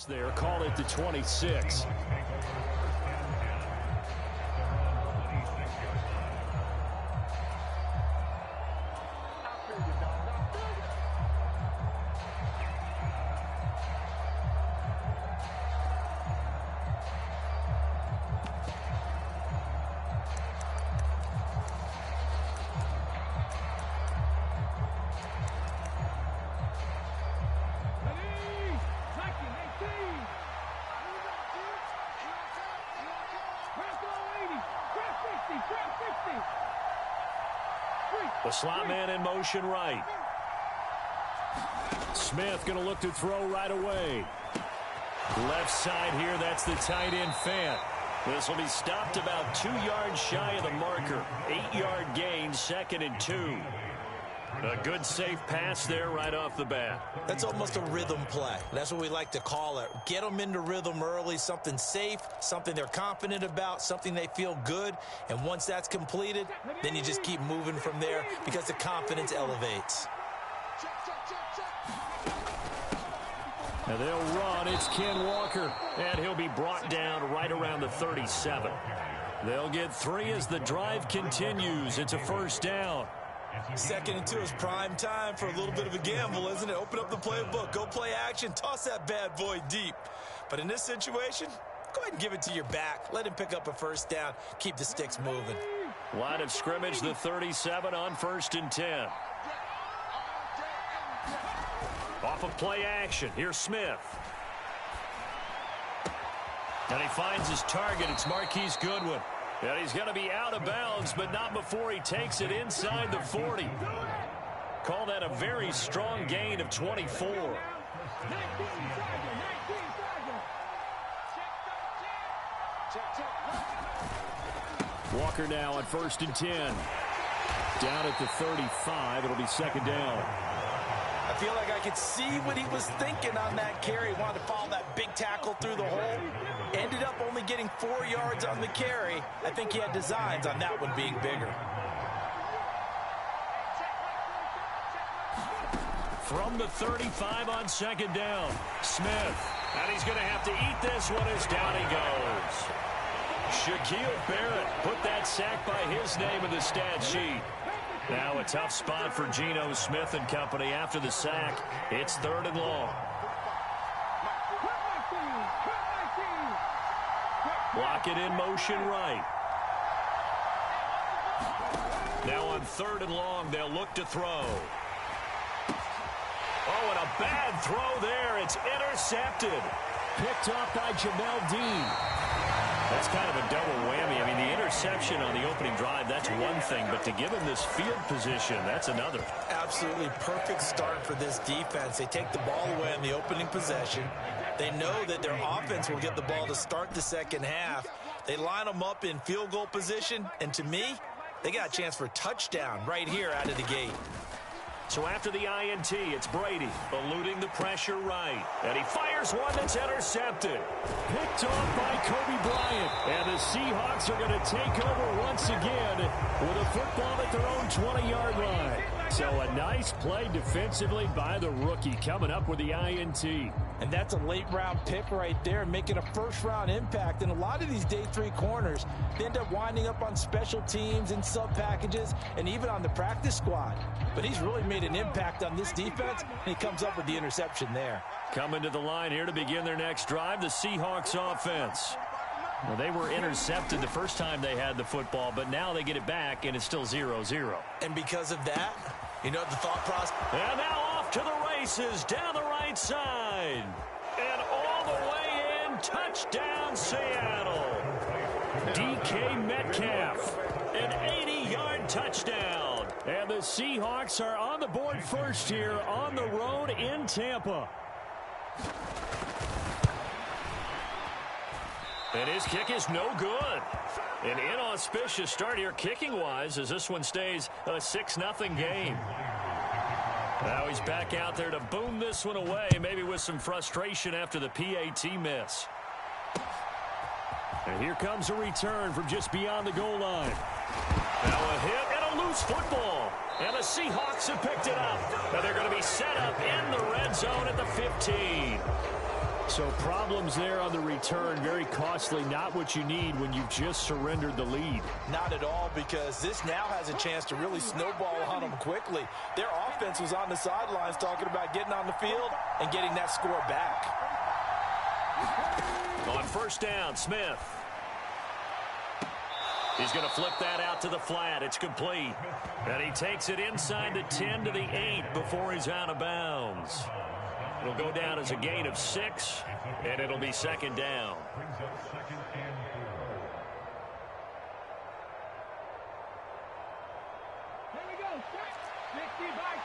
There, call it the 26. The slot man in motion right. Smith going to look to throw right away. Left side here, that's the tight end Fant. This will be stopped about 2 yards shy of the marker. 8-yard gain, 2nd and 2. A good safe pass there right off the bat. That's almost a rhythm play. That's what we like to call it. Get them into rhythm early, something safe, something they're confident about, something they feel good. And once that's completed, then you just keep moving from there because the confidence elevates. And they'll run. It's Ken Walker. And he'll be brought down right around the 37. They'll get 3 as the drive continues. It's a first down. 2nd and 2 is prime time for a little bit of a gamble, isn't it? Open up the playbook, go play action, toss that bad boy deep. But in this situation, go ahead and give it to your back. Let him pick up a first down. Keep the sticks moving. Line of scrimmage, the 37 on 1st and 10. Off of play action. Here's Smith. And he finds his target. It's Marquise Goodwin. And he's going to be out of bounds, but not before he takes it inside the 40. Call that a very strong gain of 24. Walker now on 1st and 10. Down at the 35. It'll be 2nd down. I feel like I could see what he was thinking on that carry. He wanted to follow that big tackle through the hole. Ended up only getting 4 yards on the carry. I think he had designs on that one being bigger. From the 35 on 2nd down, Smith. And he's going to have to eat this one as down he goes. Shaquille Barrett put that sack by his name in the stat sheet. Now a tough spot for Geno Smith and company after the sack. It's 3rd and long. Block it in motion right. Now on 3rd and long, they'll look to throw. Oh, and a bad throw there. It's intercepted. Picked off by Jamel Dean. That's kind of a double whammy. I mean, the interception on the opening drive, that's one thing. But to give him this field position, that's another. Absolutely perfect start for this defense. They take the ball away on the opening possession. They know that their offense will get the ball to start the second half. They line them up in field goal position. And to me, they got a chance for a touchdown right here out of the gate. So after the INT, it's Brady eluding the pressure right. And he fires one that's intercepted. Picked off by Kobe Bryant. And the Seahawks are going to take over once again with a football at their own 20-yard line. So a nice play defensively by the rookie coming up with the INT. And that's a late-round pick right there, making a first-round impact. And a lot of these day 3 corners, they end up winding up on special teams and sub-packages and even on the practice squad. But he's really made an impact on this defense, and he comes up with the interception there. Coming to the line here to begin their next drive, the Seahawks offense. Well, they were intercepted the first time they had the football, but now they get it back, and it's still 0-0. And because of that, you know the thought process. And now off to the races down the right side. And all the way in, touchdown Seattle. DK Metcalf, an 80-yard touchdown. And the Seahawks are on the board first here on the road in Tampa. And his kick is no good. An inauspicious start here kicking-wise as this one stays a 6-0 game. Now he's back out there to boom this one away, maybe with some frustration after the PAT miss. And here comes a return from just beyond the goal line. Now a hit and a loose football. And the Seahawks have picked it up. Now they're going to be set up in the red zone at the 15. So problems there on the return, very costly, not what you need when you've just surrendered the lead. Not at all, because this now has a chance to really snowball on them quickly. Their offense was on the sidelines talking about getting on the field and getting that score back. On first down, Smith. He's going to flip that out to the flat. It's complete. And he takes it inside the 10 to the 8 before he's out of bounds. It'll go down as a gain of 6, and it'll be second down. Here we go. 60 by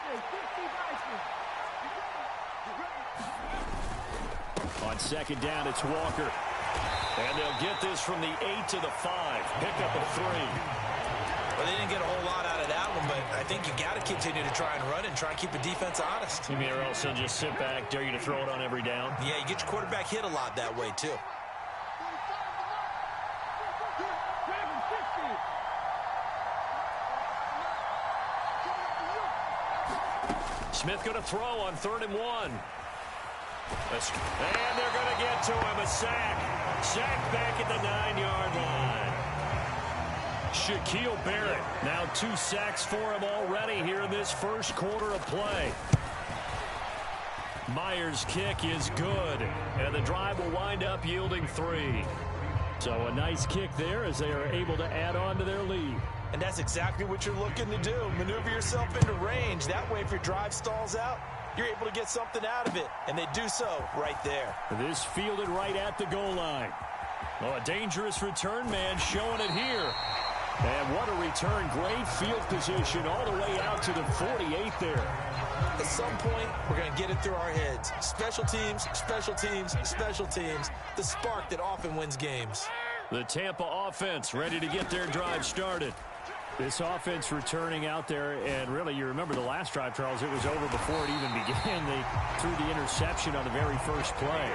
6. On second down, it's Walker. And they'll get this from the 8 to the 5. Pick up a 3. Well, they didn't get a whole lot out of that one, but I think you got to continue to try and run and try and keep the defense honest. You mean, or else they'll just sit back, dare you to throw it on every down? Yeah, you get your quarterback hit a lot that way, too. Smith going to throw on 3rd and 1. And they're going to get to him. A sack. Sack back at the 9-yard line. Shaquille Barrett. Now 2 sacks for him already here in this first quarter of play. Myers' kick is good. And the drive will wind up yielding 3. So a nice kick there as they are able to add on to their lead. And that's exactly what you're looking to do. Maneuver yourself into range. That way, if your drive stalls out, you're able to get something out of it. And they do so right there. This fielded right at the goal line. Oh, a dangerous return man showing it here. And what a return. Great field position all the way out to the 48 there. At some point, we're going to get it through our heads. Special teams, special teams, special teams. The spark that often wins games. The Tampa offense ready to get their drive started. This offense returning out there, and really, you remember the last drive, Charles, it was over before it even began. They threw the interception on the very first play.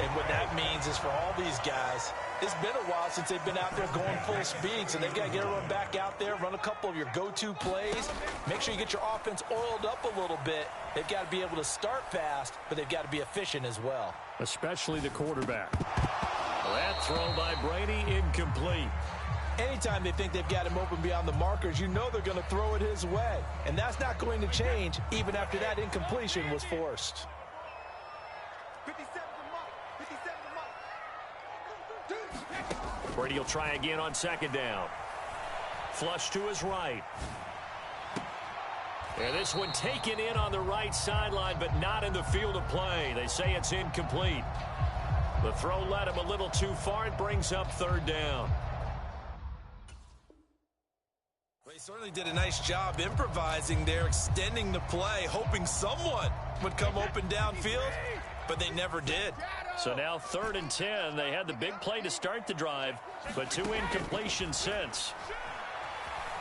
And what that means is for all these guys, it's been a while since they've been out there going full speed, so they've got to get everyone back out there, run a couple of your go-to plays, make sure you get your offense oiled up a little bit. They've got to be able to start fast, but they've got to be efficient as well. Especially the quarterback. That throw by Brady incomplete. Anytime they think they've got him open beyond the markers, you know they're going to throw it his way. And that's not going to change even after that incompletion was forced. 57 to Mike. Brady will try again on second down. Flush to his right. And this one taken in on the right sideline, but not in the field of play. They say it's incomplete. The throw led him a little too far. It brings up 3rd down. Well, he certainly did a nice job improvising there, extending the play, hoping someone would come open downfield, but they never did. So now 3rd and 10. They had the big play to start the drive, but 2 incompletions since.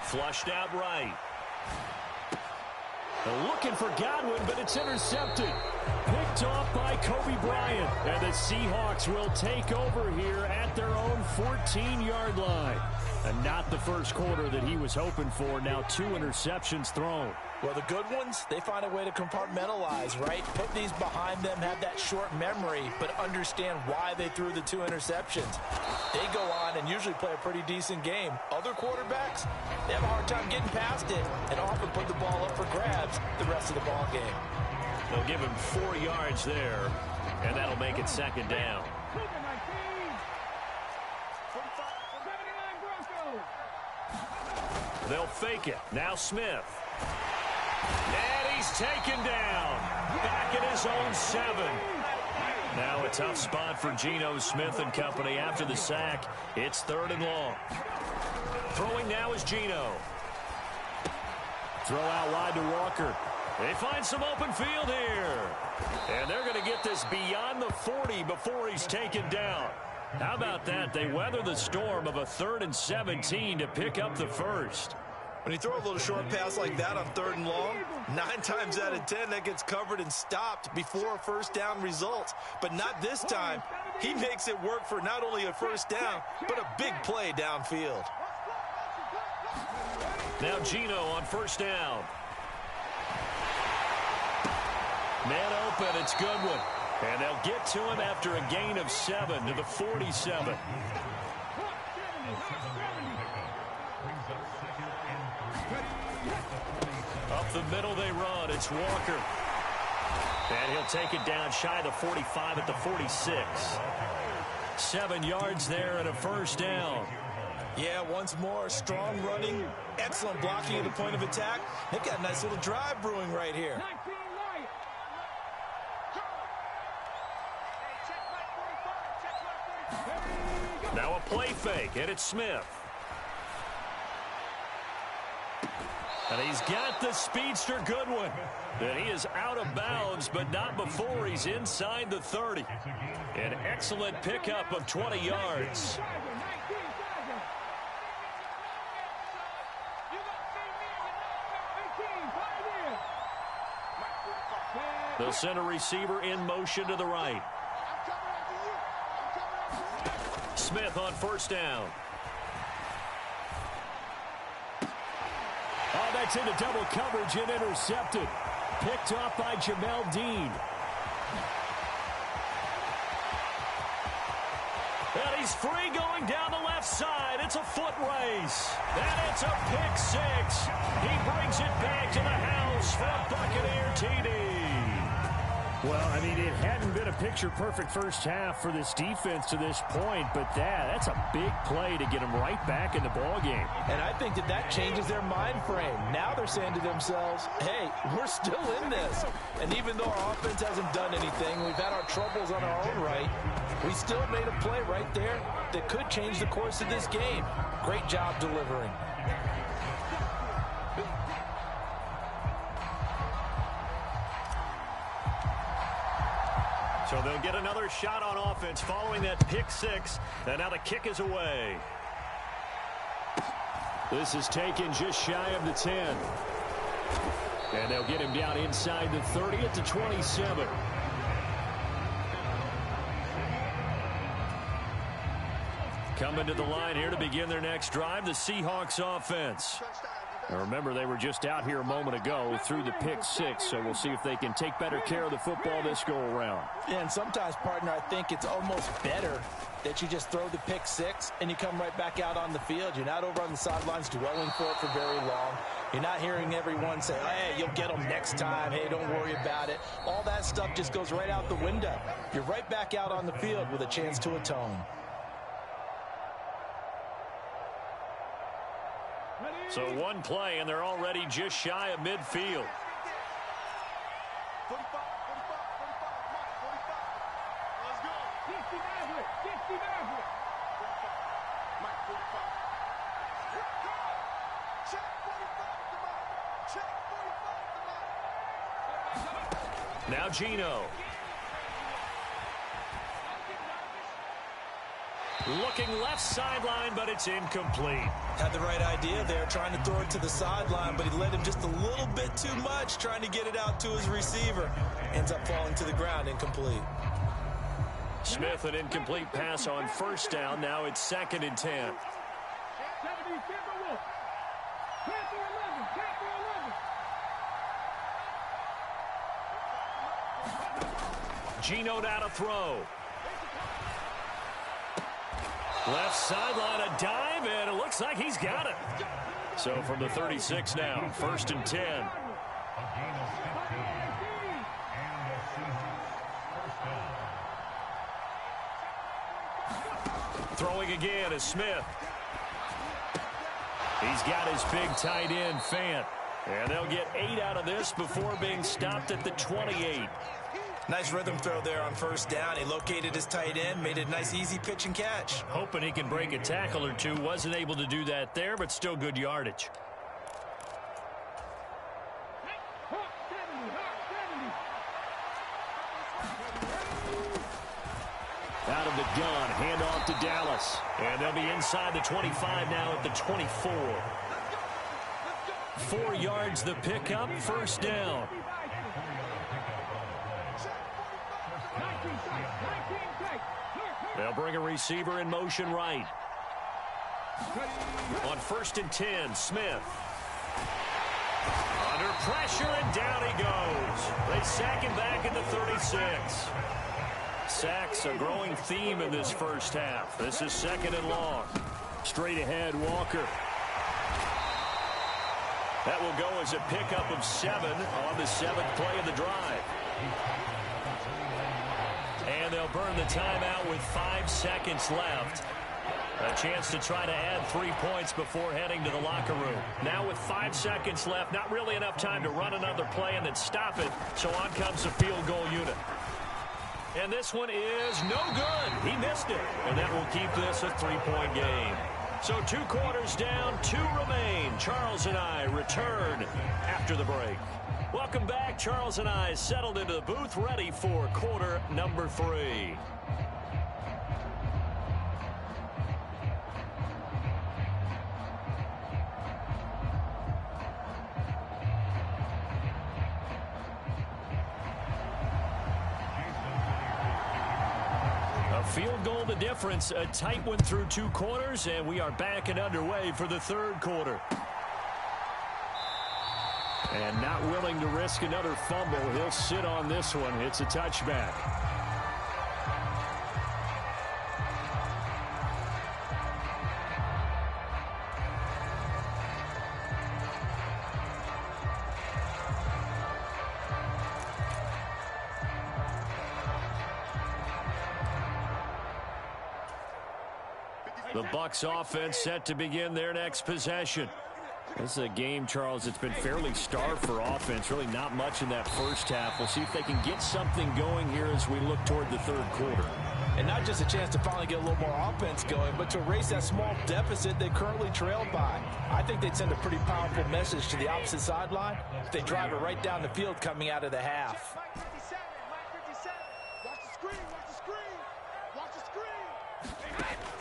Flushed out right. Looking for Godwin, but it's intercepted. Picked off by Kobe Bryant. And the Seahawks will take over here at their own 14-yard line. And not the first quarter that he was hoping for. Now 2 interceptions thrown. Well, the good ones, they find a way to compartmentalize, right? Put these behind them, have that short memory, but understand why they threw the 2 interceptions. They go on and usually play a pretty decent game. Other quarterbacks, they have a hard time getting past it and often put the ball up for grabs the rest of the ball game. They'll give him 4 yards there, and that'll make it second down. They'll fake it. Now Smith. And he's taken down. Back at his own 7. Now a tough spot for Geno Smith and company after the sack. It's 3rd and long. Throwing now is Geno. Throw out wide to Walker. They find some open field here. And they're going to get this beyond the 40 before he's taken down. How about that? They weather the storm of a 3rd and 17 to pick up the first. When you throw a little short pass like that on 3rd and long, 9 times out of 10 that gets covered and stopped before a first down results. But not this time. He makes it work for not only a first down, but a big play downfield. Now Geno on first down. Man open, it's Goodwin. And they'll get to him after a gain of 7 to the 47. Up the middle they run. It's Walker. And he'll take it down shy of the 45 at the 46. 7 yards there and a first down. Yeah, once more, strong running, excellent blocking at the point of attack. They've got a nice little drive brewing right here. Now a play fake, and it's Smith. And he's got the speedster Goodwin. And he is out of bounds, but not before he's inside the 30. An excellent pickup of 20 yards. The center receiver in motion to the right. Smith on first down. Oh, that's into double coverage and intercepted. Picked off by Jamel Dean. And he's free going down the left side. It's a foot race. And it's a pick six. He brings it back to the house for a Buccaneer TD. Well, I mean, it hadn't been a picture-perfect first half for this defense to this point, but that's a big play to get them right back in the ballgame. And I think that changes their mind frame. Now they're saying to themselves, hey, we're still in this. And even though our offense hasn't done anything, we've had our troubles on our own right, we still made a play right there that could change the course of this game. Great job delivering. So they'll get another shot on offense following that pick six. And now the kick is away. This is taken just shy of the 10. And they'll get him down inside the 30 at the 27. Coming to the line here to begin their next drive, the Seahawks offense. Now remember, they were just out here a moment ago through the pick six, so we'll see if they can take better care of the football this go-around. Yeah, and sometimes, partner, I think it's almost better that you just throw the pick six and you come right back out on the field. You're not over on the sidelines dwelling for it for very long. You're not hearing everyone say, hey, you'll get them next time. Hey, don't worry about it. All that stuff just goes right out the window. You're right back out on the field with a chance to atone. So one play, and they're already just shy of midfield. Now Geno. Looking left sideline, but it's incomplete. Had the right idea there, trying to throw it to the sideline, but he led him just a little bit too much, trying to get it out to his receiver. Ends up falling to the ground, incomplete. Smith, an incomplete pass on first down. Now it's 2nd and 10. Geno now to throw. Left sideline, a dive, and it looks like he's got it. So from the 36 now, 1st and 10. Throwing again is Smith. He's got his big tight end, Fant. And they'll get 8 out of this before being stopped at the 28. Nice rhythm throw there on first down. He located his tight end, made it a nice easy pitch and catch. Hoping he can break a tackle or two. Wasn't able to do that there, but still good yardage. Out of the gun, handoff to Dallas. And they'll be inside the 25 now at the 24. 4 yards the pickup, first down. They'll bring a receiver in motion right. On 1st and 10, Smith. Under pressure, and down he goes. They sack him back at the 36. Sacks, a growing theme in this first half. This is 2nd and long. Straight ahead, Walker. That will go as a pickup of 7 on the 7th play of the drive. And they'll burn the timeout with 5 seconds left. A chance to try to add 3 points before heading to the locker room. Now with 5 seconds left, not really enough time to run another play and then stop it. So on comes the field goal unit. And this one is no good. He missed it. And that will keep this a 3-point game. So 2 quarters down, 2 remain. Charles and I return after the break. Welcome back. Charles and I settled into the booth, ready for quarter number 3. Field goal the difference. A tight one through 2 quarters, and we are back and underway for the 3rd quarter. And not willing to risk another fumble. He'll sit on this one. It's a touchback. The Bucs offense set to begin their next possession. This is a game, Charles, it's been fairly starved for offense. Really not much in that first half. We'll see if they can get something going here as we look toward the 3rd quarter. And not just a chance to finally get a little more offense going, but to erase that small deficit they currently trailed by. I think they'd send a pretty powerful message to the opposite sideline if they drive it right down the field coming out of the half.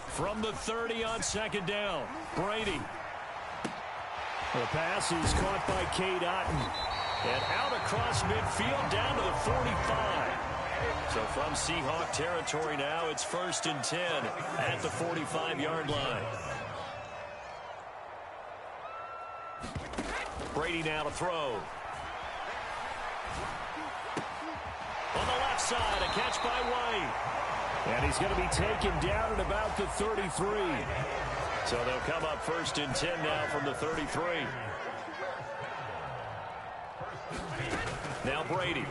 From the 30 on 2nd down, Brady. The pass is caught by Cade Otton. And out across midfield down to the 45. So from Seahawk territory now, it's 1st and 10 at the 45-yard line. Brady now to throw. On the left side, a catch by White. And he's going to be taken down at about the 33. So they'll come up 1st and 10 now from the 33. Now Brady.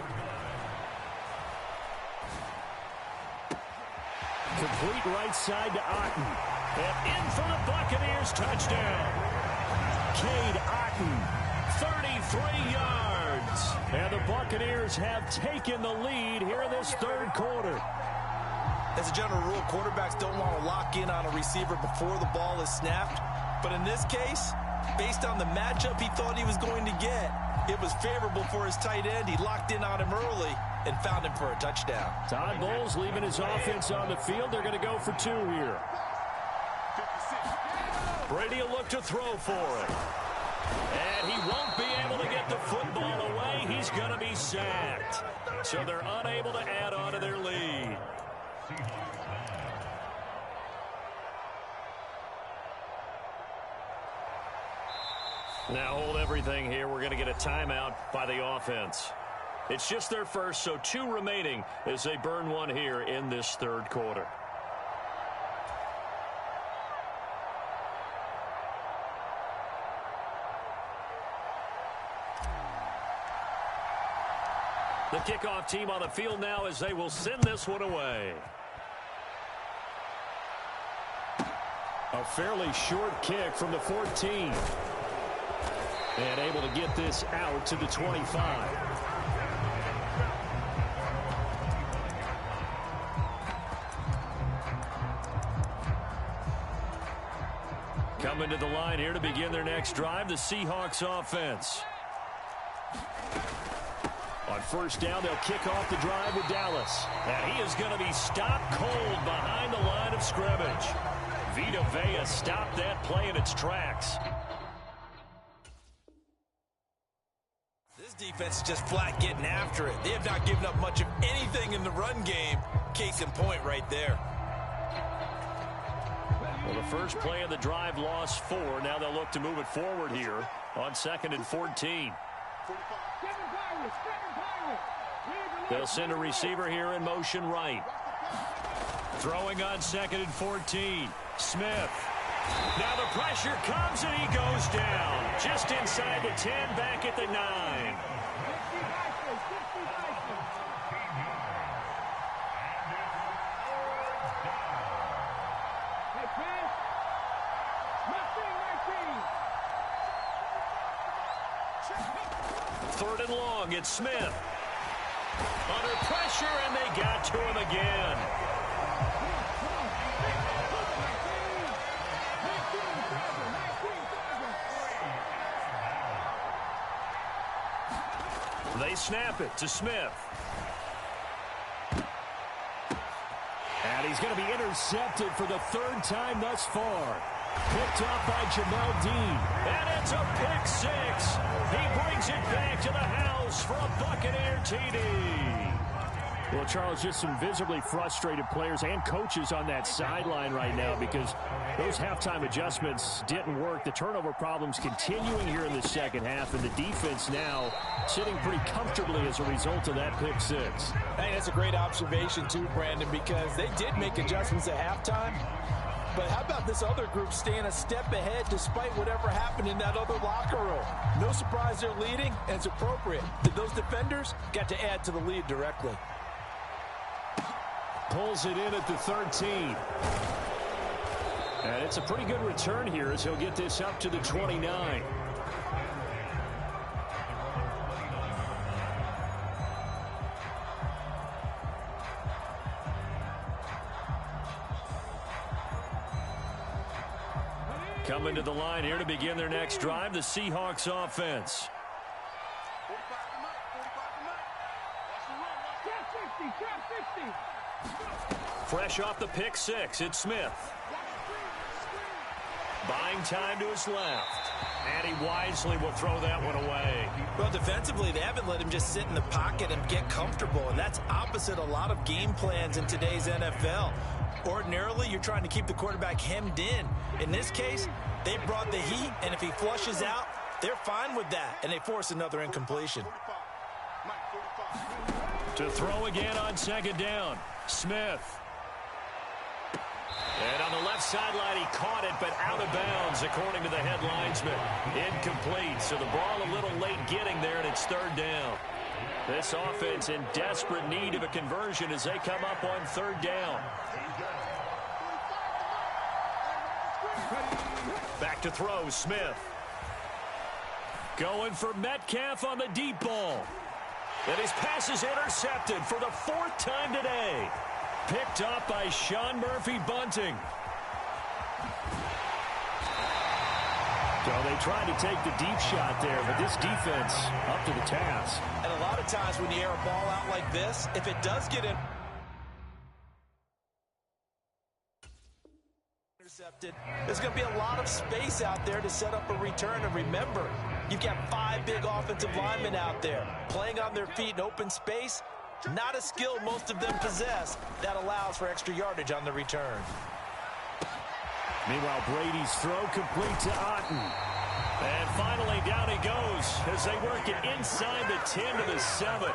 Complete right side to Otton. And in for the Buccaneers, touchdown. Cade Otton, 33 yards. And the Buccaneers have taken the lead here in this 3rd quarter. As a general rule, quarterbacks don't want to lock in on a receiver before the ball is snapped. But in this case, based on the matchup he thought he was going to get, it was favorable for his tight end. He locked in on him early and found him for a touchdown. Todd Bowles leaving his offense on the field. They're going to go for 2 here. Brady will look to throw for it. And he won't be able to get the football away. He's going to be sacked. So they're unable to add on to their lead. Now hold everything here. We're going to get a timeout by the offense. It's just their first, so 2 remaining as they burn one here in this 3rd quarter. The kickoff team on the field now as they will send this one away. A fairly short kick from the 14. And able to get this out to the 25. Coming to the line here to begin their next drive, the Seahawks offense. On 1st down, they'll kick off the drive with Dallas. And he is going to be stopped cold behind the line of scrimmage. Vita Vea stopped that play in its tracks. This defense is just flat getting after it. They have not given up much of anything in the run game. Case in point right there. Well, the first play of the drive lost 4. Now they'll look to move it forward here on 2nd and 14. They'll send a receiver here in motion right. Throwing on 2nd and 14. Smith. Now the pressure comes and he goes down. Just inside the 10, back at the 9. Third and long, it's Smith. Under pressure, and they got to him again. They snap it to Smith. And he's going to be intercepted for the 3rd time thus far. Picked up by Jamel Dean. And it's a pick 6. He brings it back to the house for a Buccaneer TD. Well, Charles, just some visibly frustrated players and coaches on that sideline right now because those halftime adjustments didn't work. The turnover problems continuing here in the second half, and the defense now sitting pretty comfortably as a result of that pick 6. Hey, that's a great observation too, Brandon, because they did make adjustments at halftime. But how about this other group staying a step ahead despite whatever happened in that other locker room? No surprise they're leading, and it's appropriate. Those defenders got to add to the lead directly. Pulls it in at the 13. And it's a pretty good return here as he'll get this up to the 29. Coming to the line here to begin their next drive, the Seahawks offense. Fresh off the pick 6, it's Smith. Buying time to his left. And he wisely will throw that one away. Well, defensively, they haven't let him just sit in the pocket and get comfortable, and that's opposite a lot of game plans in today's NFL. Ordinarily, you're trying to keep the quarterback hemmed in. In this case, they brought the heat, and if he flushes out, they're fine with that, and they force another incompletion. To throw again on 2nd down, Smith. And on the left sideline, he caught it, but out of bounds, according to the head linesman. Incomplete, so the ball a little late getting there, and it's 3rd down. This offense in desperate need of a conversion as they come up on 3rd down. Back to throw, Smith. Going for Metcalf on the deep ball. And his pass is intercepted for the 4th time today. Picked up by Sean Murphy-Bunting. So they tried to take the deep shot there, but this defense up to the task. And a lot of times when you air a ball out like this, if it does get intercepted, there's going to be a lot of space out there to set up a return. And remember, you've got 5 big offensive linemen out there playing on their feet in open space. Not a skill most of them possess that allows for extra yardage on the return. Meanwhile, Brady's throw complete to Otten. And finally, down he goes as they work it inside the 10 to the 7.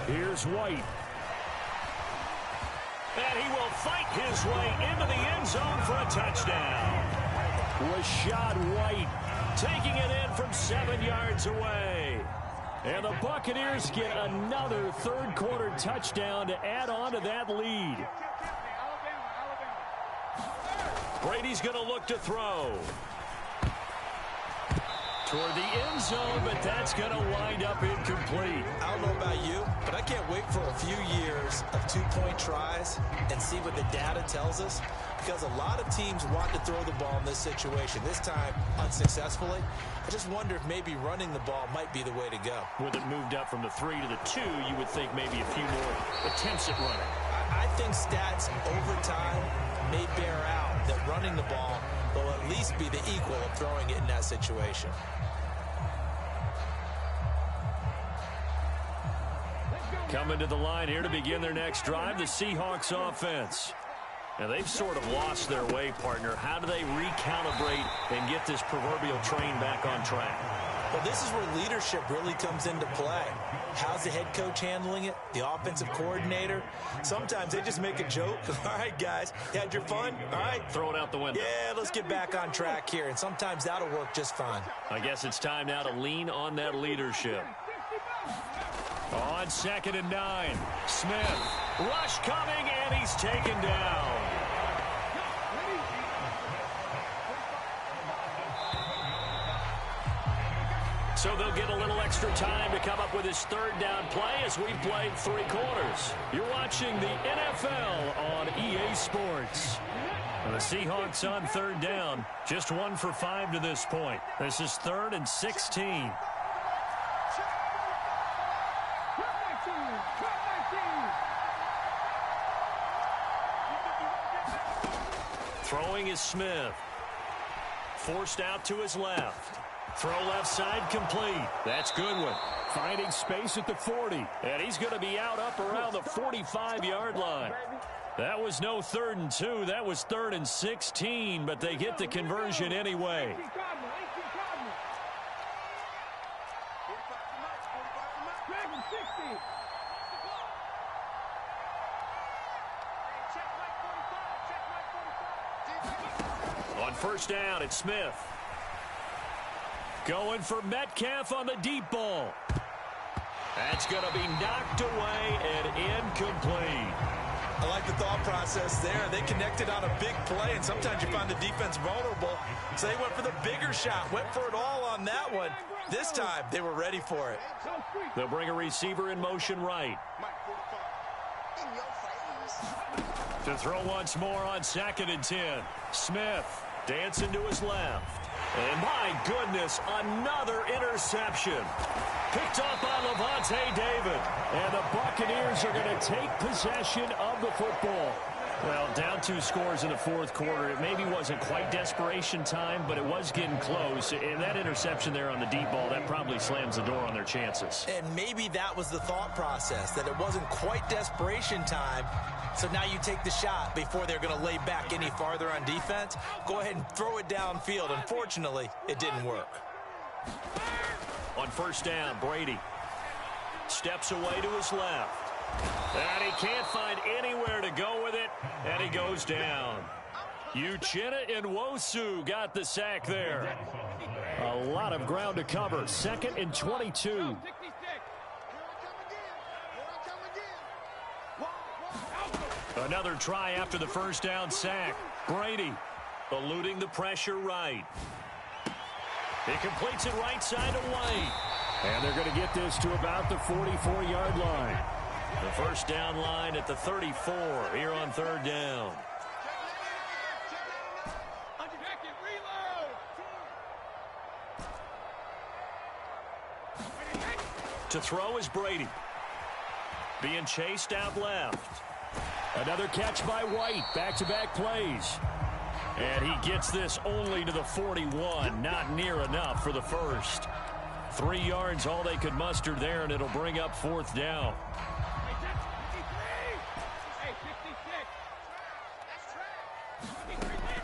Here's White. And he will fight his way into the end zone for a touchdown. Rashad White taking it in from 7 yards away. And the Buccaneers get another 3rd quarter touchdown to add on to that lead. Brady's going to look to throw. Toward the end zone, but that's going to wind up incomplete. I don't know about you, but I can't wait for a few years of 2-point tries and see what the data tells us, because a lot of teams want to throw the ball in this situation, this time unsuccessfully. I just wonder if maybe running the ball might be the way to go. With it moved up from the 3 to the 2, you would think maybe a few more attempts at running. I think stats over time may bear out that running the ball will at least be the equal of throwing it in that situation. Let's go. Coming to the line here to begin their next drive, the Seahawks offense. Now, they've sort of lost their way, partner. How do they recalibrate and get this proverbial train back on track? Well, this is where leadership really comes into play. How's the head coach handling it? The offensive coordinator? Sometimes they just make a joke. All right, guys, you had your fun? All right. Throw it out the window. Yeah, let's get back on track here. And sometimes that'll work just fine. I guess it's time now to lean on that leadership. On 2nd and 9, Smith. Rush coming, and he's taken down. So they'll get a little extra time to come up with his 3rd down play as we've played 3 quarters. You're watching the NFL on EA Sports. And the Seahawks on 3rd down, just 1 for 5 to this point. This is 3rd and 16. Throwing is Smith. Forced out to his left. Throw left side complete. That's Goodwin. Finding space at the 40. And he's going to be out up around the 45-yard line. That was no 3rd and 2. That was 3rd and 16, but they get the conversion anyway. On 1st down, it's Smith. Going for Metcalf on the deep ball. That's going to be knocked away and incomplete. I like the thought process there. They connected on a big play, and sometimes you find the defense vulnerable. So they went for the bigger shot, went for it all on that one. This time, they were ready for it. They'll bring a receiver in motion right. To throw once more on 2nd and 10. Smith dancing to his left. And my goodness, another interception. Picked off by Levante David. And the Buccaneers are going to take possession of the football. Well, down 2 scores in the 4th quarter. It maybe wasn't quite desperation time, but it was getting close. And that interception there on the deep ball, that probably slams the door on their chances. And maybe that was the thought process, that it wasn't quite desperation time. So now you take the shot before they're going to lay back any farther on defense. Go ahead and throw it downfield. Unfortunately, it didn't work. On 1st down, Brady steps away to his left. And he can't find anywhere to go with it, and he goes down. Uchenna Nwosu got the sack there. A lot of ground to cover. 2nd and 22. Another try after the 1st down sack. Brady eluding the pressure right. He completes it right side to White. And they're going to get this to about the 44-yard line. The 1st down line at the 34 here on 3rd down. To throw is Brady. Being chased out left. Another catch by White. Back-to-back plays. And he gets this only to the 41. Not near enough for the 1st. 3 yards all they could muster there, and it'll bring up 4th down.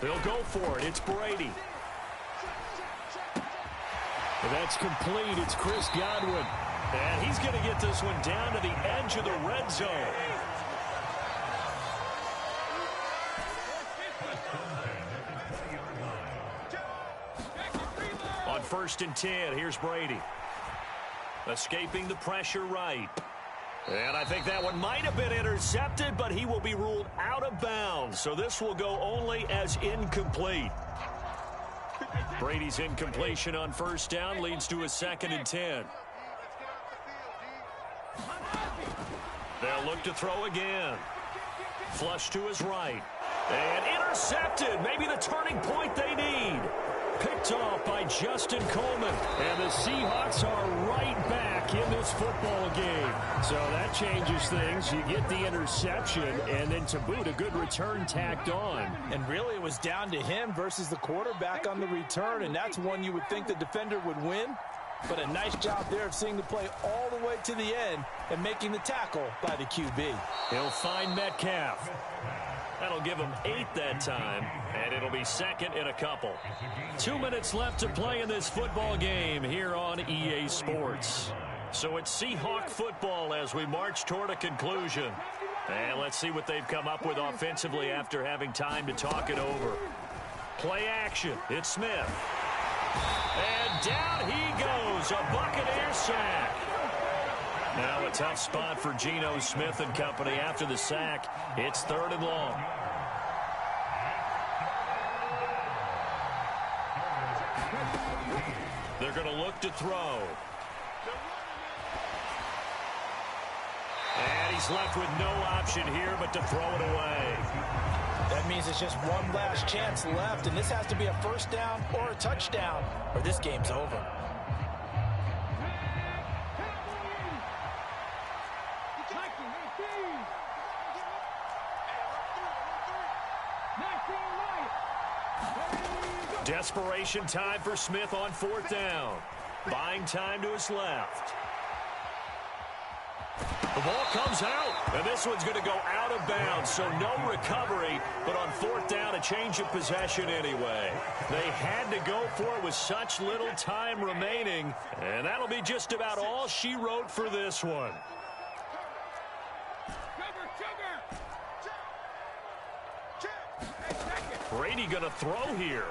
They'll go for it. It's Brady. That's complete. It's Chris Godwin. And he's going to get this one down to the edge of the red zone. On 1st and 10, here's Brady. Escaping the pressure right. And I think that one might have been intercepted, but he will be ruled out of bounds. So this will go only as incomplete. Brady's incompletion on 1st down leads to a 2nd and 10. They'll look to throw again. Flush to his right. And intercepted. Maybe the turning point they need. Picked off by Justin Coleman. And the Seahawks are right back in this football game. So that changes things. You get the interception, and then to boot, a good return tacked on. And really, it was down to him versus the quarterback on the return, and that's one you would think the defender would win. But a nice job there of seeing the play all the way to the end and making the tackle by the QB. He'll find Metcalf. That'll give him 8 that time, and it'll be second in a couple. 2 minutes left to play in this football game here on EA Sports. So it's Seahawk football as we march toward a conclusion. And let's see what they've come up with offensively after having time to talk it over. Play action. It's Smith. And down he goes. A Buccaneer sack. Now a tough spot for Geno Smith and company after the sack. It's 3rd and long. They're going to look to throw. And he's left with no option here but to throw it away. That means it's just one last chance left, and this has to be a first down or a touchdown, or this game's over. Desperation time for Smith on 4th down. Buying time to his left. The ball comes out, and this one's going to go out of bounds, so no recovery, but on 4th down, a change of possession anyway. They had to go for it with such little time remaining, and that'll be just about all she wrote for this one. Brady going to throw here.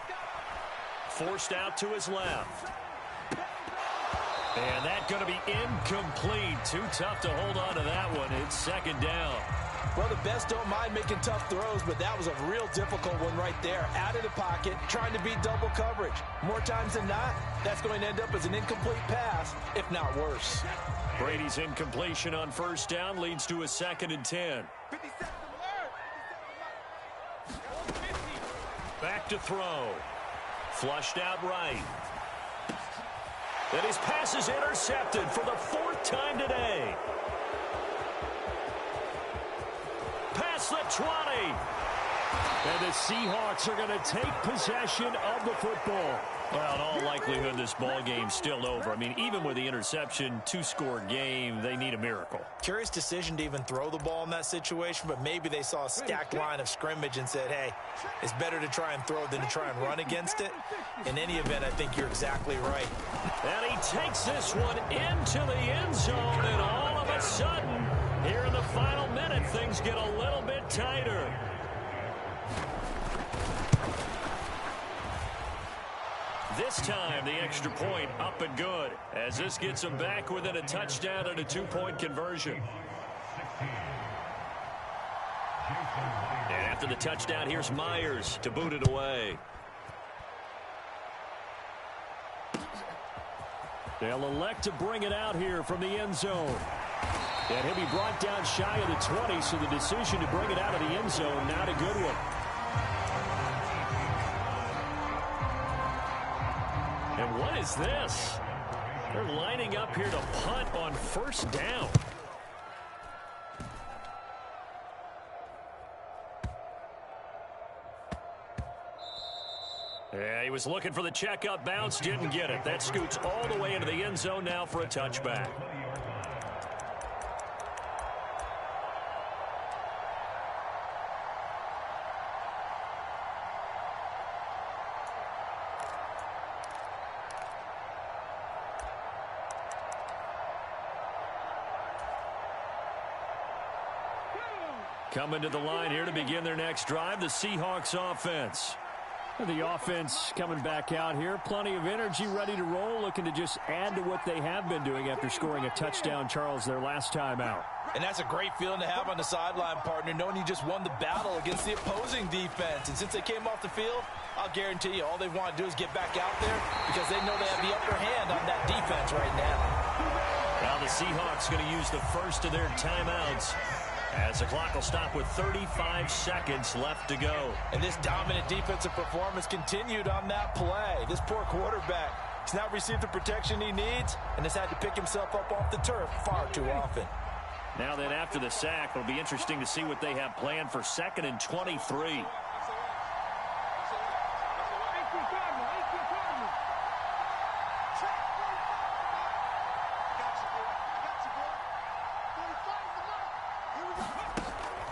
Forced out to his left. And that's going to be incomplete. Too tough to hold on to that one. It's 2nd down. Well, the best don't mind making tough throws, but that was a real difficult one right there. Out of the pocket, trying to beat double coverage. More times than not, that's going to end up as an incomplete pass, if not worse. Brady's incompletion on 1st down leads to a 2nd and 10. Back to throw. Flushed out right. And his pass is intercepted for the 4th time today. Past the 20. And the Seahawks are going to take possession of the football. Well, in all likelihood, this ball game's still over. I mean, even with the interception, 2-score game, they need a miracle. Curious decision to even throw the ball in that situation, but maybe they saw a stacked line of scrimmage and said, hey, it's better to try and throw than to try and run against it. In any event, I think you're exactly right. And he takes this one into the end zone, and all of a sudden, here in the final minute, things get a little bit tighter. This time, the extra point up and good, as this gets them back within a touchdown and a 2-point conversion. And after the touchdown, here's Myers to boot it away. They'll elect to bring it out here from the end zone. And he'll be brought down shy of the 20, so the decision to bring it out of the end zone, not a good one. And what is this? They're lining up here to punt on 1st down. Yeah, he was looking for the checkup bounce, didn't get it. That scoots all the way into the end zone now for a touchback. Coming to the line here to begin their next drive, the Seahawks offense. The offense coming back out here. Plenty of energy, ready to roll, looking to just add to what they have been doing after scoring a touchdown, Charles, their last time out. And that's a great feeling to have on the sideline, partner, knowing you just won the battle against the opposing defense. And since they came off the field, I'll guarantee you all they want to do is get back out there because they know they have the upper hand on that defense right now. Now the Seahawks going to use the first of their timeouts, as the clock will stop with 35 seconds left to go. And this dominant defensive performance continued on that play. This poor quarterback, he's not received the protection he needs and has had to pick himself up off the turf far too often. Now then, after the sack, it'll be interesting to see what they have planned for 2nd and 23.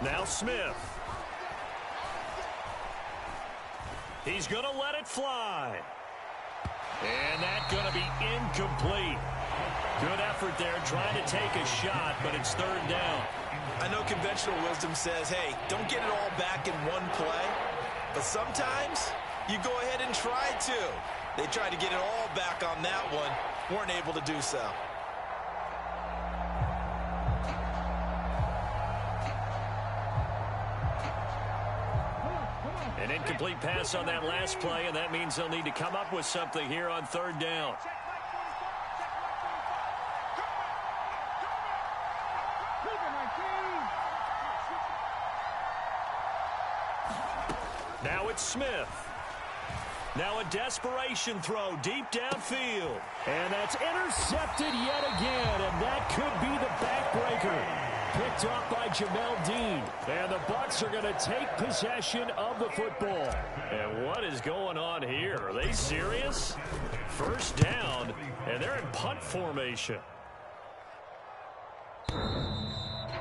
Now Smith. He's going to let it fly. And that's going to be incomplete. Good effort there trying to take a shot, but it's third down. I know conventional wisdom says, hey, don't get it all back in one play. But sometimes you go ahead and try to. They tried to get it all back on that one. Weren't able to do so. An incomplete pass on that last play, and that means they'll need to come up with something here on third down. Now it's Smith. Now a desperation throw deep downfield. And that's intercepted yet again, and that could be the backbreaker. Picked up by Jamel Dean. And the Bucs are going to take possession of the football. And what is going on here? Are they serious? First down, and they're in punt formation.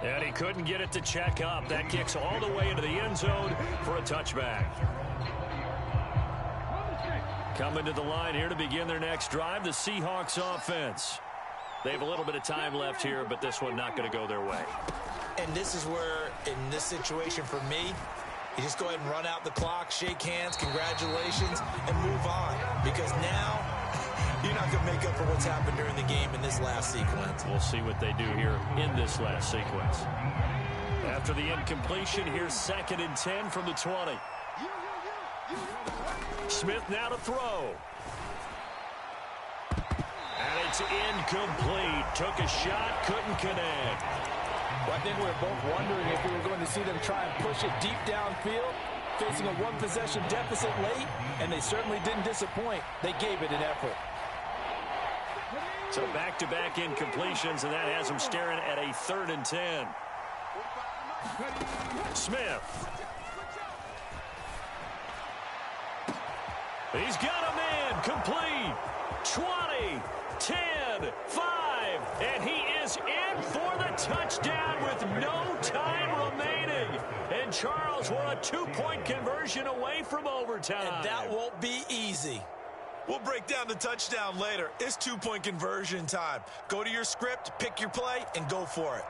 And he couldn't get it to check up. That kicks all the way into the end zone for a touchback. Coming to the line here to begin their next drive, the Seahawks offense. They have a little bit of time left here, but this one not going to go their way. And this is where, in this situation for me, you just go ahead and run out the clock, shake hands, congratulations, and move on. Because now, you're not going to make up for what's happened during the game in this last sequence. We'll see what they do here in this last sequence. After the incompletion, here's 2nd and 10 from the 20. Smith now to throw. And it's incomplete. Took a shot, couldn't connect. Well, I think we were both wondering if we were going to see them try and push it deep downfield, facing a one-possession deficit late, and they certainly didn't disappoint. They gave it an effort. So back-to-back incompletions, and that has them staring at a 3rd and 10. Smith. He's got a man complete. 20, 10, 5, and he is in for the touchdown with no time remaining. And Charles, we're a 2-point conversion away from overtime. And that won't be easy. We'll break down the touchdown later. It's 2-point conversion time. Go to your script, pick your play, and go for it.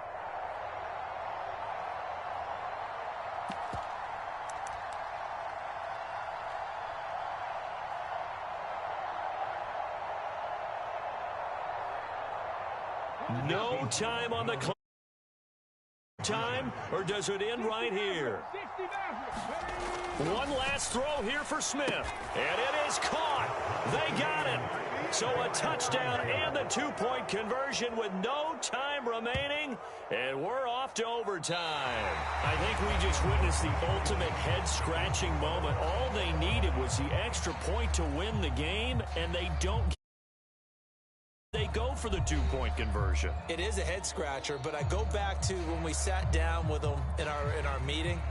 No time on the clock. Time, or does it end right here? One last throw here for Smith, and it is caught. They got it. So a touchdown and the 2-point conversion with no time remaining, and we're off to overtime. I think we just witnessed the ultimate head-scratching moment. All they needed was the extra point to win the game, and they don't. They go for the 2-point conversion. It is a head-scratcher, but I go back to when we sat down with them in our meeting,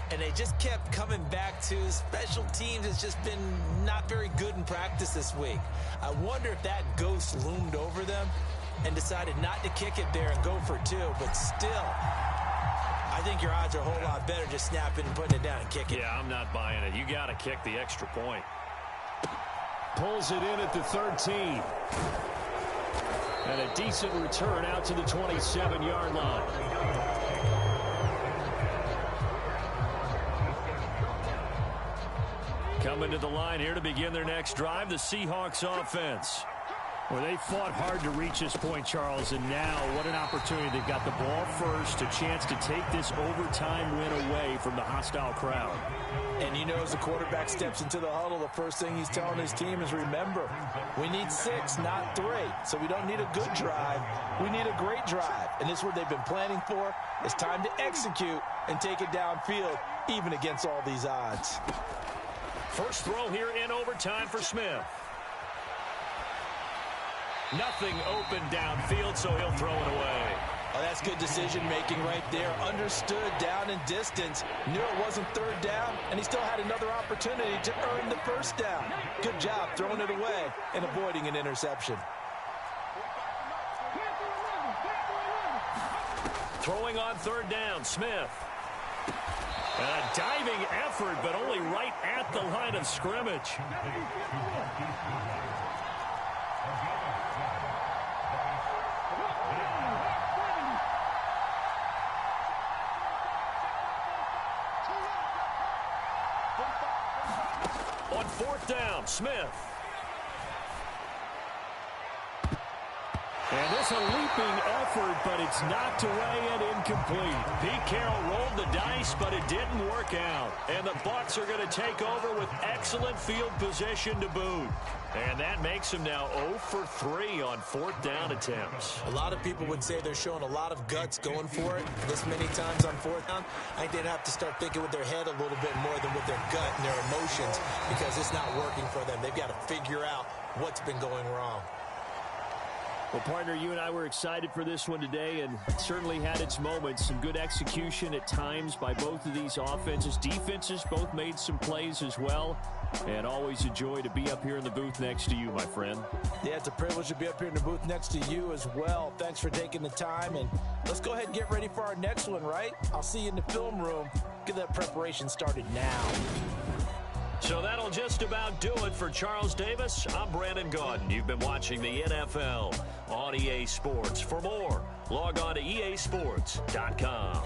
and they just kept coming back to special teams has just been not very good in practice this week. I wonder if that ghost loomed over them and decided not to kick it there and go for 2, but still, I think your odds are a whole lot better just snapping and putting it down and kicking. Yeah, I'm not buying it. You got to kick the extra point. Pulls it in at the 13. And a decent return out to the 27-yard line. Coming to the line here to begin their next drive, the Seahawks offense. Well, they fought hard to reach this point, Charles, and now what an opportunity. They've got the ball first, a chance to take this overtime win away from the hostile crowd. And you know, as the quarterback steps into the huddle, the first thing he's telling his team is, remember, we need 6, not 3. So we don't need a good drive. We need a great drive. And this is what they've been planning for. It's time to execute and take it downfield, even against all these odds. First throw here in overtime for Smith. Nothing open downfield, so he'll throw it away. Oh, that's good decision-making right there. Understood down and distance. Knew it wasn't 3rd down, and he still had another opportunity to earn the 1st down. Good job throwing it away and avoiding an interception. Throwing on 3rd down, Smith. A diving effort, but only right at the line of scrimmage. On fourth down, Smith. And this a leaping effort, but it's knocked away and incomplete. Pete Carroll rolled the dice, but it didn't work out. And the Bucs are going to take over with excellent field position to boot. And that makes him now 0 for 3 on fourth down attempts. A lot of people would say they're showing a lot of guts going for it this many times on fourth down. I think they'd have to start thinking with their head a little bit more than with their gut and their emotions, because it's not working for them. They've got to figure out what's been going wrong. Well, partner, you and I were excited for this one today, and it certainly had its moments. Some good execution at times by both of these offenses. Defenses both made some plays as well, and always a joy to be up here in the booth next to you, my friend. Yeah, it's a privilege to be up here in the booth next to you as well. Thanks for taking the time, and let's go ahead and get ready for our next one, right? I'll see you in the film room. Get that preparation started now. So that'll just about do it for Charles Davis. I'm Brandon Gaudin. You've been watching the NFL on EA Sports. For more, log on to easports.com.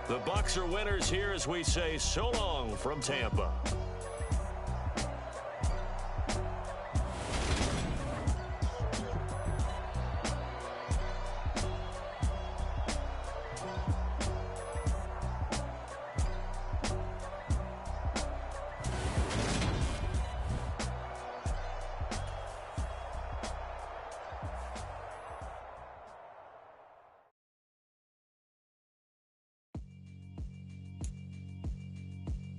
The Bucs are winners here as we say so long from Tampa.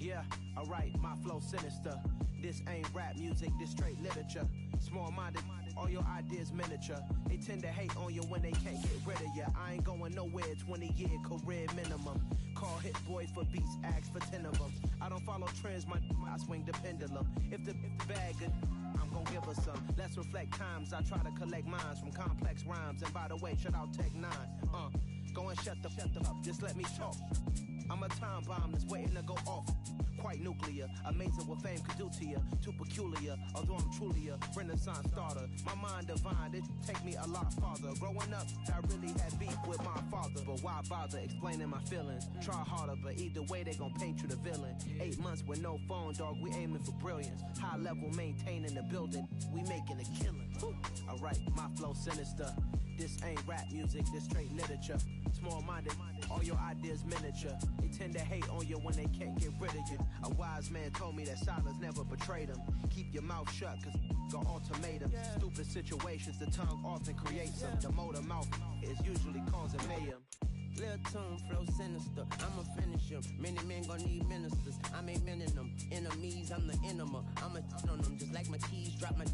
Yeah, alright, my flow sinister. This ain't rap music, this straight literature. Small-minded, all your ideas miniature. They tend to hate on you when they can't get rid of you. I ain't going nowhere, 20-year career minimum. Call hit boy for beats, ask for 10 of them. I don't follow trends, I swing the pendulum. If the bag good, I'm gonna give her some. Let's reflect times, I try to collect minds from complex rhymes. And by the way, shout out Tech 9. Go and shut the up, just let me talk. I'm a time bomb that's waiting to go off. Quite nuclear, amazing what fame could do to you. Too peculiar, although I'm truly a renaissance starter. My mind divine, it take me a lot farther. Growing up, I really had beef with my father. But why bother explaining my feelings? Try harder, but either way they gon' paint you the villain. 8 months with no phone, dog, we aiming for brilliance. High level maintaining the building, we making a killing. Alright, my flow sinister. This ain't rap music, this straight literature. Small-minded, all your ideas miniature. They tend to hate on you when they can't get rid of you. A wise man told me that silence never betrayed him. Keep your mouth shut, cause got ultimatums. Stupid situations, the tongue often creates them. The motor mouth is usually causing mayhem. Lil' tune, flow sinister, I'ma finish him. Many men gon' need ministers, I make men in them. Enemies, I'm the enema, I'ma on them. Just like my keys, drop my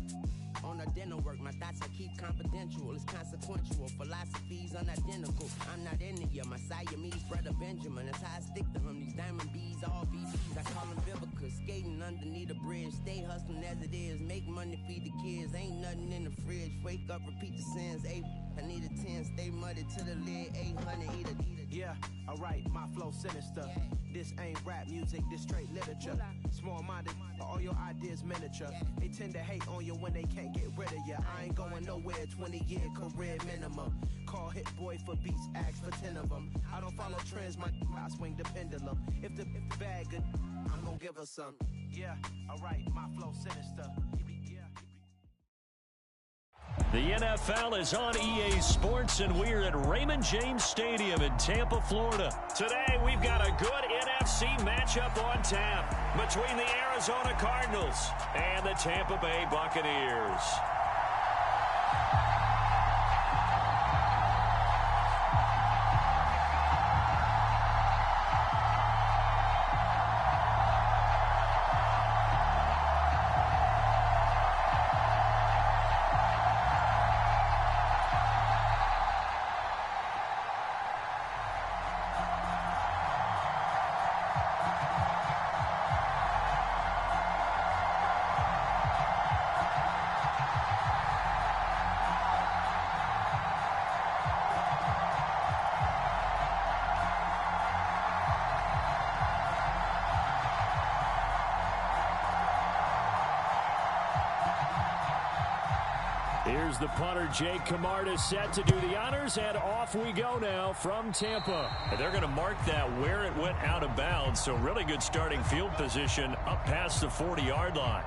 on the dinner work. My thoughts I keep confidential, it's consequential. Philosophies unidentical, I'm not into ya. My Siamese brother Benjamin, that's how I stick to him. These diamond bees, all BBs, I call them Vivica. Skating underneath a bridge, stay hustling as it is. Make money, feed the kids, ain't nothing in the fridge. Wake up, repeat the sins, I need a 10, stay muddy to the lid, 800, eat a. Yeah, alright, my flow sinister. This ain't rap music, this straight literature. Small-minded, all your ideas miniature. They tend to hate on you when they can't get rid of you. I ain't going nowhere, 20-year career minimum. Call hit boy for beats, ask for 10 of them. I don't follow trends, I swing the pendulum. If the bag good, I'm gonna give her some. Yeah, alright, my flow sinister. The NFL is on EA Sports, and we're at Raymond James Stadium in Tampa, Florida. Today, we've got a good NFC matchup on tap between the Arizona Cardinals and the Tampa Bay Buccaneers. Here's the punter, Jake Camarda, set to do the honors, and off we go now from Tampa. And they're going to mark that where it went out of bounds, so really good starting field position up past the 40-yard line.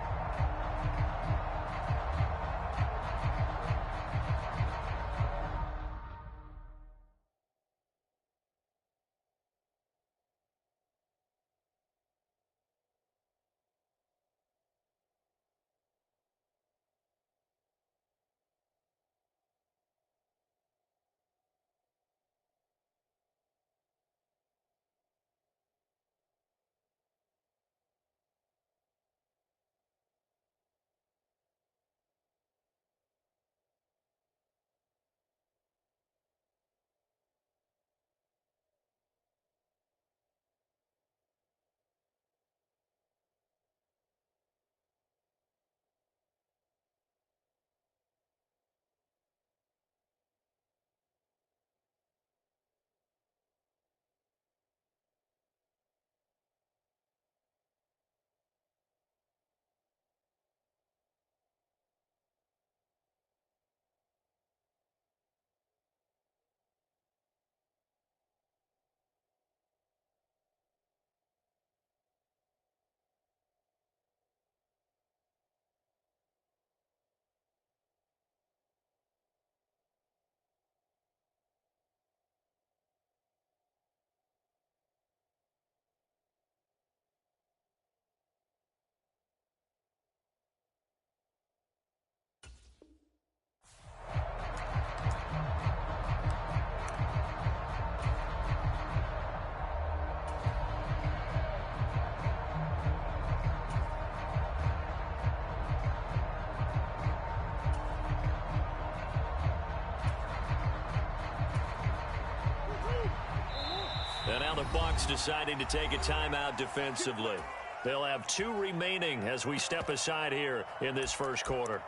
And now the Bucs deciding to take a timeout defensively. They'll have 2 remaining as we step aside here in this first quarter.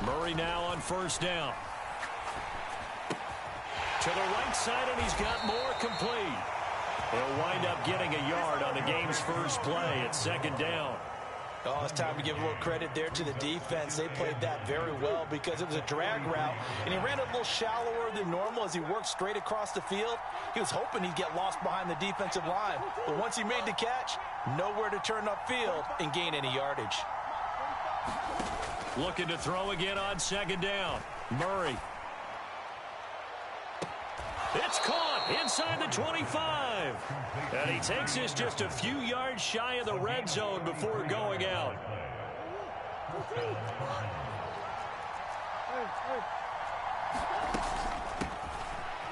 Murray now on first down. To the right side, and he's got more complete. He'll wind up getting a yard on the game's first play at second down. Oh, it's time to give a little credit there to the defense. They played that very well because it was a drag route, and he ran a little shallower than normal as he worked straight across the field. He was hoping he'd get lost behind the defensive line, but once he made the catch, nowhere to turn upfield and gain any yardage. Looking to throw again on second down. Murray. It's caught inside the 25. And he takes this just a few yards shy of the red zone before going out.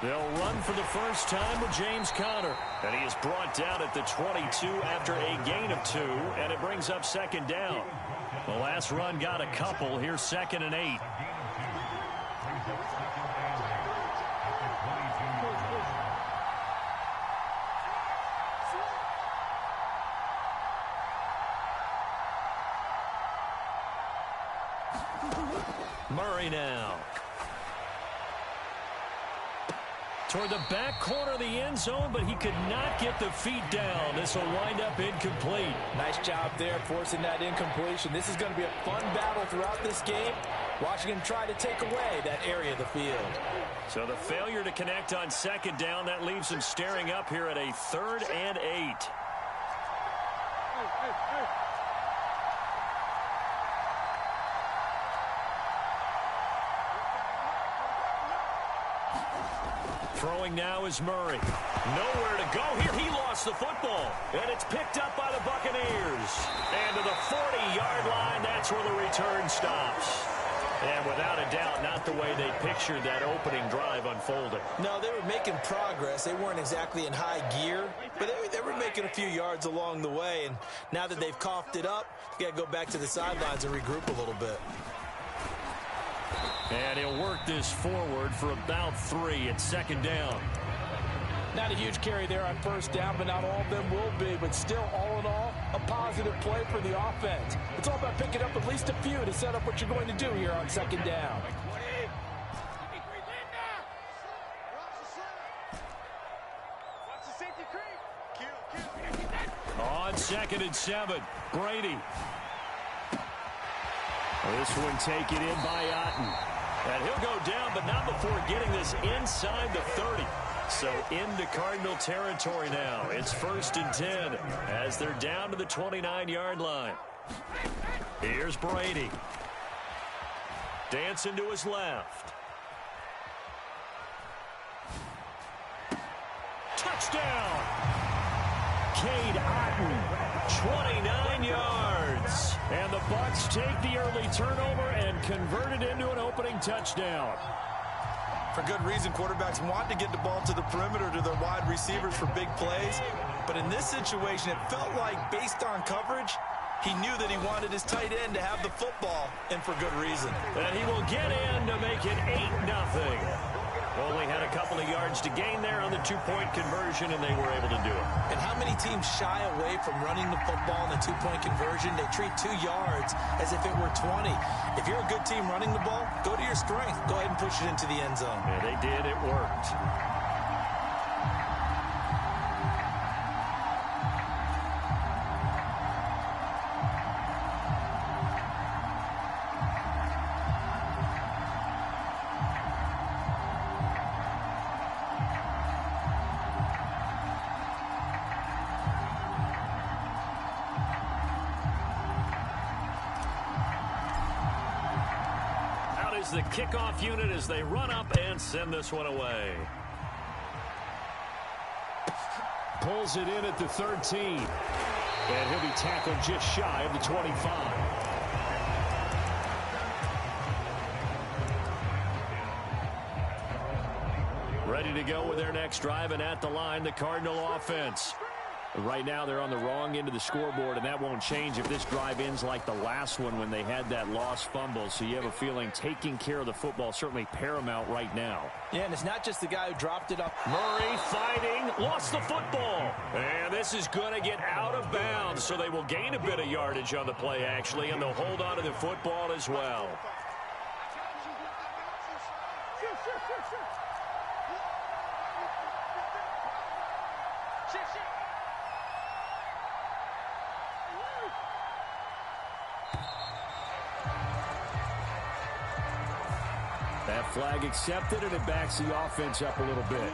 They'll run for the first time with James Conner. And he is brought down at the 22 after a gain of 2. And it brings up second down. The last run got a couple. Here's 2nd and 8. Murray now. Toward the back corner of the end zone, but he could not get the feet down. This will wind up incomplete. Nice job there forcing that incompletion. This is going to be a fun battle throughout this game. Watching him try to take away that area of the field. So the failure to connect on second down, that leaves him staring up here at a 3rd and 8. Throwing now is Murray. Nowhere to go here. He lost the football. And it's picked up by the Buccaneers. And to the 40-yard line, that's where the return stops. And without a doubt, not the way they pictured that opening drive unfolding. No, they were making progress. They weren't exactly in high gear, but they were making a few yards along the way. And now that they've coughed it up, you got to go back to the sidelines and regroup a little bit. And he'll work this forward for about 3 at second down. Not a huge carry there on first down, but not all of them will be. But still, all in all, a positive play for the offense. It's all about picking up at least a few to set up what you're going to do here on second down. On 2nd and 7, Brady. This one taken in by Otten. And he'll go down, but not before getting this inside the 30. So into Cardinal territory now. It's 1st and 10 as they're down to the 29-yard line. Here's Brady. Dancing to his left. Touchdown! Cade Otten, 29 yards. And the Bucs take the early turnover and convert it into an opening touchdown. For good reason, quarterbacks want to get the ball to the perimeter to their wide receivers for big plays. But in this situation, it felt like based on coverage, he knew that he wanted his tight end to have the football, and for good reason. And he will get in to make it 8-0. Only had a couple of yards to gain there on the 2-point conversion, and they were able to do it. And how many teams shy away from running the football in the 2-point conversion? They treat 2 yards as if it were 20. If you're a good team running the ball, go to your strength. Go ahead and push it into the end zone. Yeah, they did. It worked. The kickoff unit as they run up and send this one away. Pulls it in at the 13. And he'll be tackled just shy of the 25. Ready to go with their next drive, and at the line, the Cardinal offense. Right now, they're on the wrong end of the scoreboard, and that won't change if this drive ends like the last one when they had that lost fumble. So you have a feeling taking care of the football certainly paramount right now. Yeah, and it's not just the guy who dropped it up. Murray fighting, lost the football. And this is going to get out of bounds, so they will gain a bit of yardage on the play, actually, and they'll hold on to the football as well. That flag accepted, and it backs the offense up a little bit.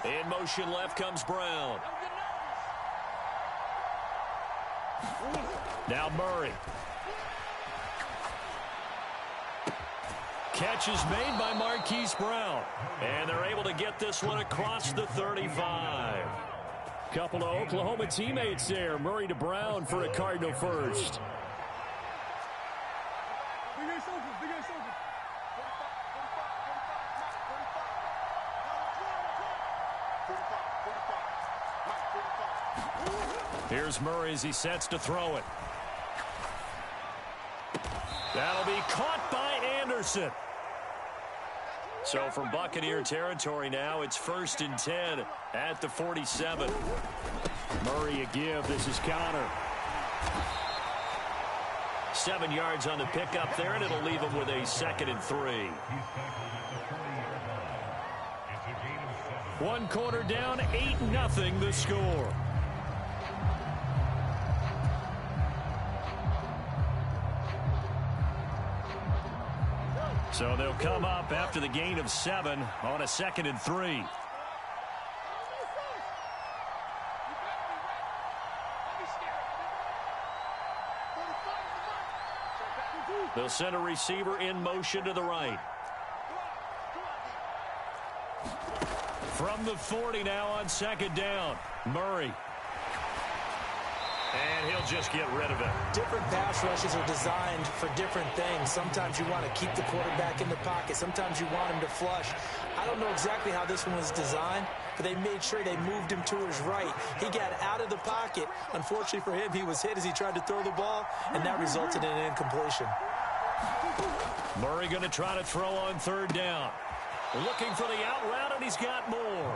In motion left comes Brown. Now Murray. Catch is made by Marquise Brown. And they're able to get this one across the 35. Couple of Oklahoma teammates there. Murray to Brown for a Cardinal first. Here's Murray as he sets to throw it. That'll be caught by Anderson. So from Buccaneer territory now, it's 1st and 10 at the 47. Murray a give. This is counter. 7 yards on the pickup there, and it'll leave him with a 2nd and 3. One quarter down, 8-0 the score. So they'll come up after the gain of 7 on a 2nd and 3. They'll send a receiver in motion to the right. From the 40 now on 2nd down. Murray. And he'll just get rid of it. Different pass rushes are designed for different things. Sometimes you want to keep the quarterback in the pocket. Sometimes you want him to flush. I don't know exactly how this one was designed, but they made sure they moved him to his right. He got out of the pocket. Unfortunately for him, he was hit as he tried to throw the ball, and that resulted in an incompletion. Murray going to try to throw on third down. Looking for the out route, and he's got more.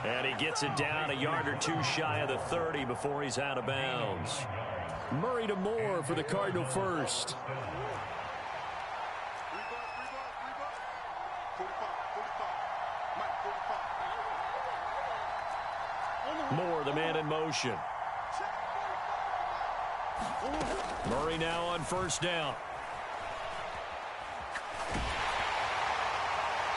And he gets it down a yard or two shy of the 30 before he's out of bounds. Murray to Moore for the Cardinal first. Moore, the man in motion. Murray now on first down.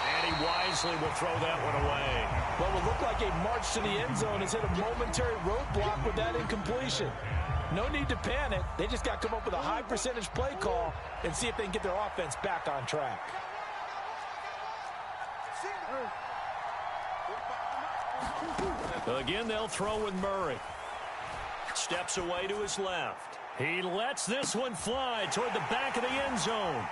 And he wisely will throw that one away. What will look like a march to the end zone has hit a momentary roadblock with that incompletion. No need to panic. They just got to come up with a high percentage play call and see if they can get their offense back on track. Again, they'll throw with Murray. Steps away to his left. He lets this one fly toward the back of the end zone.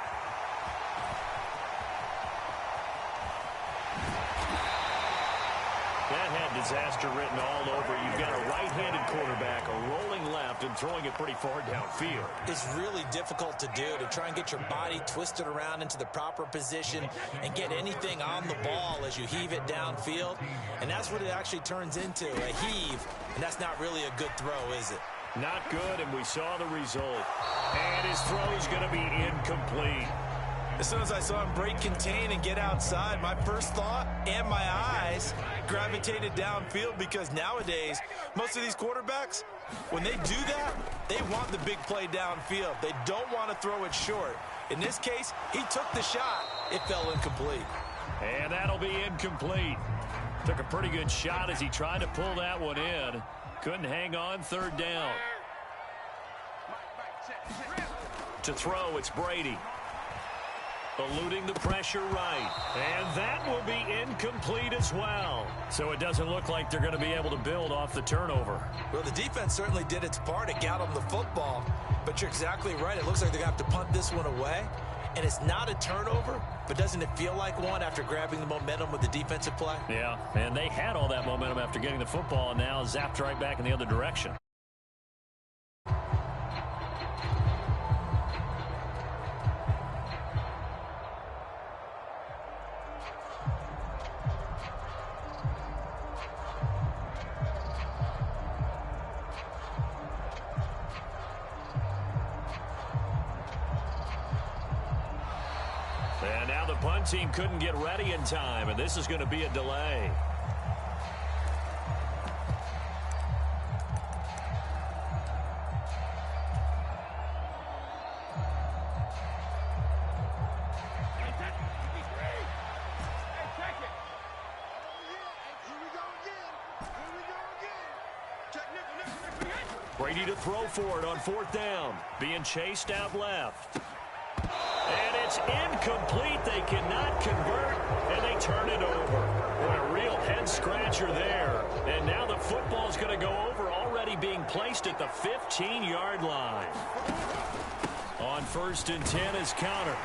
That had disaster written all over. You've got a right-handed quarterback, a rolling left, and throwing it pretty far downfield. It's really difficult to do, to try and get your body twisted around into the proper position and get anything on the ball as you heave it downfield. And that's what it actually turns into, a heave. And that's not really a good throw, is it? Not good, and we saw the result. And his throw is going to be incomplete. As soon as I saw him break contain and get outside, my first thought and my eyes gravitated downfield, because nowadays, most of these quarterbacks, when they do that, they want the big play downfield. They don't want to throw it short. In this case, he took the shot. It fell incomplete. And that'll be incomplete. Took a pretty good shot as he tried to pull that one in. Couldn't hang on third down. To throw, it's Brady. Eluding the pressure right. And that will be incomplete as well. So it doesn't look like they're going to be able to build off the turnover. Well, the defense certainly did its part to get them the football. But you're exactly right. It looks like they're going to have to punt this one away. And it's not a turnover, but doesn't it feel like one after grabbing the momentum with the defensive play? Yeah, and they had all that momentum after getting the football, and now zapped right back in the other direction. And now the punt team couldn't get ready in time, and this is going to be a delay. Brady to throw for it on fourth down. Being chased out left. And it's incomplete. They cannot convert, and they turn it over. What a real head-scratcher there. And now the football's going to go over, already being placed at the 15-yard line. On 1st and 10 is counter.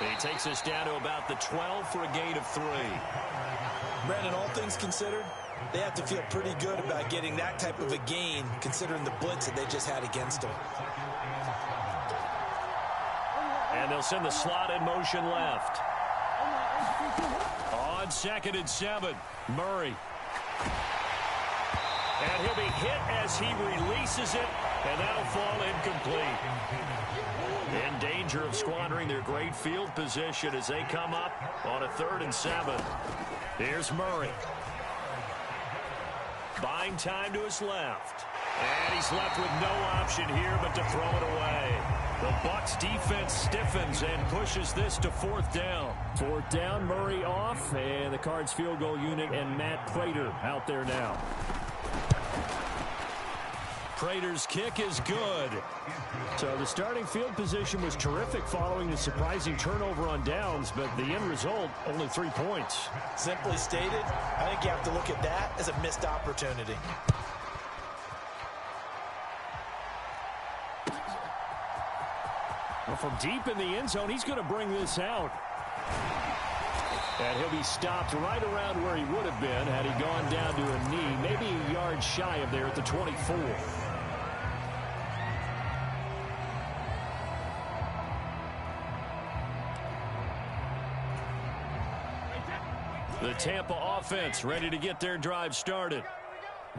He takes us down to about the 12 for a gain of 3. Brandon, all things considered, they have to feel pretty good about getting that type of a gain, considering the blitz that they just had against them. And they'll send the slot in motion left. On 2nd and 7, Murray. And he'll be hit as he releases it, and that'll fall incomplete. In danger of squandering their great field position as they come up on a 3rd and 7. Here's Murray. Buying time to his left. And he's left with no option here but to throw it away. The Bucs defense stiffens and pushes this to 4th down. 4th down, Murray off, and the Cards field goal unit and Matt Prater out there now. Prater's kick is good. So the starting field position was terrific following the surprising turnover on downs, but the end result, only 3 points. Simply stated, I think you have to look at that as a missed opportunity. Well, from deep in the end zone, he's going to bring this out. And he'll be stopped right around where he would have been had he gone down to a knee, maybe a yard shy of there at the 24. The Tampa offense ready to get their drive started.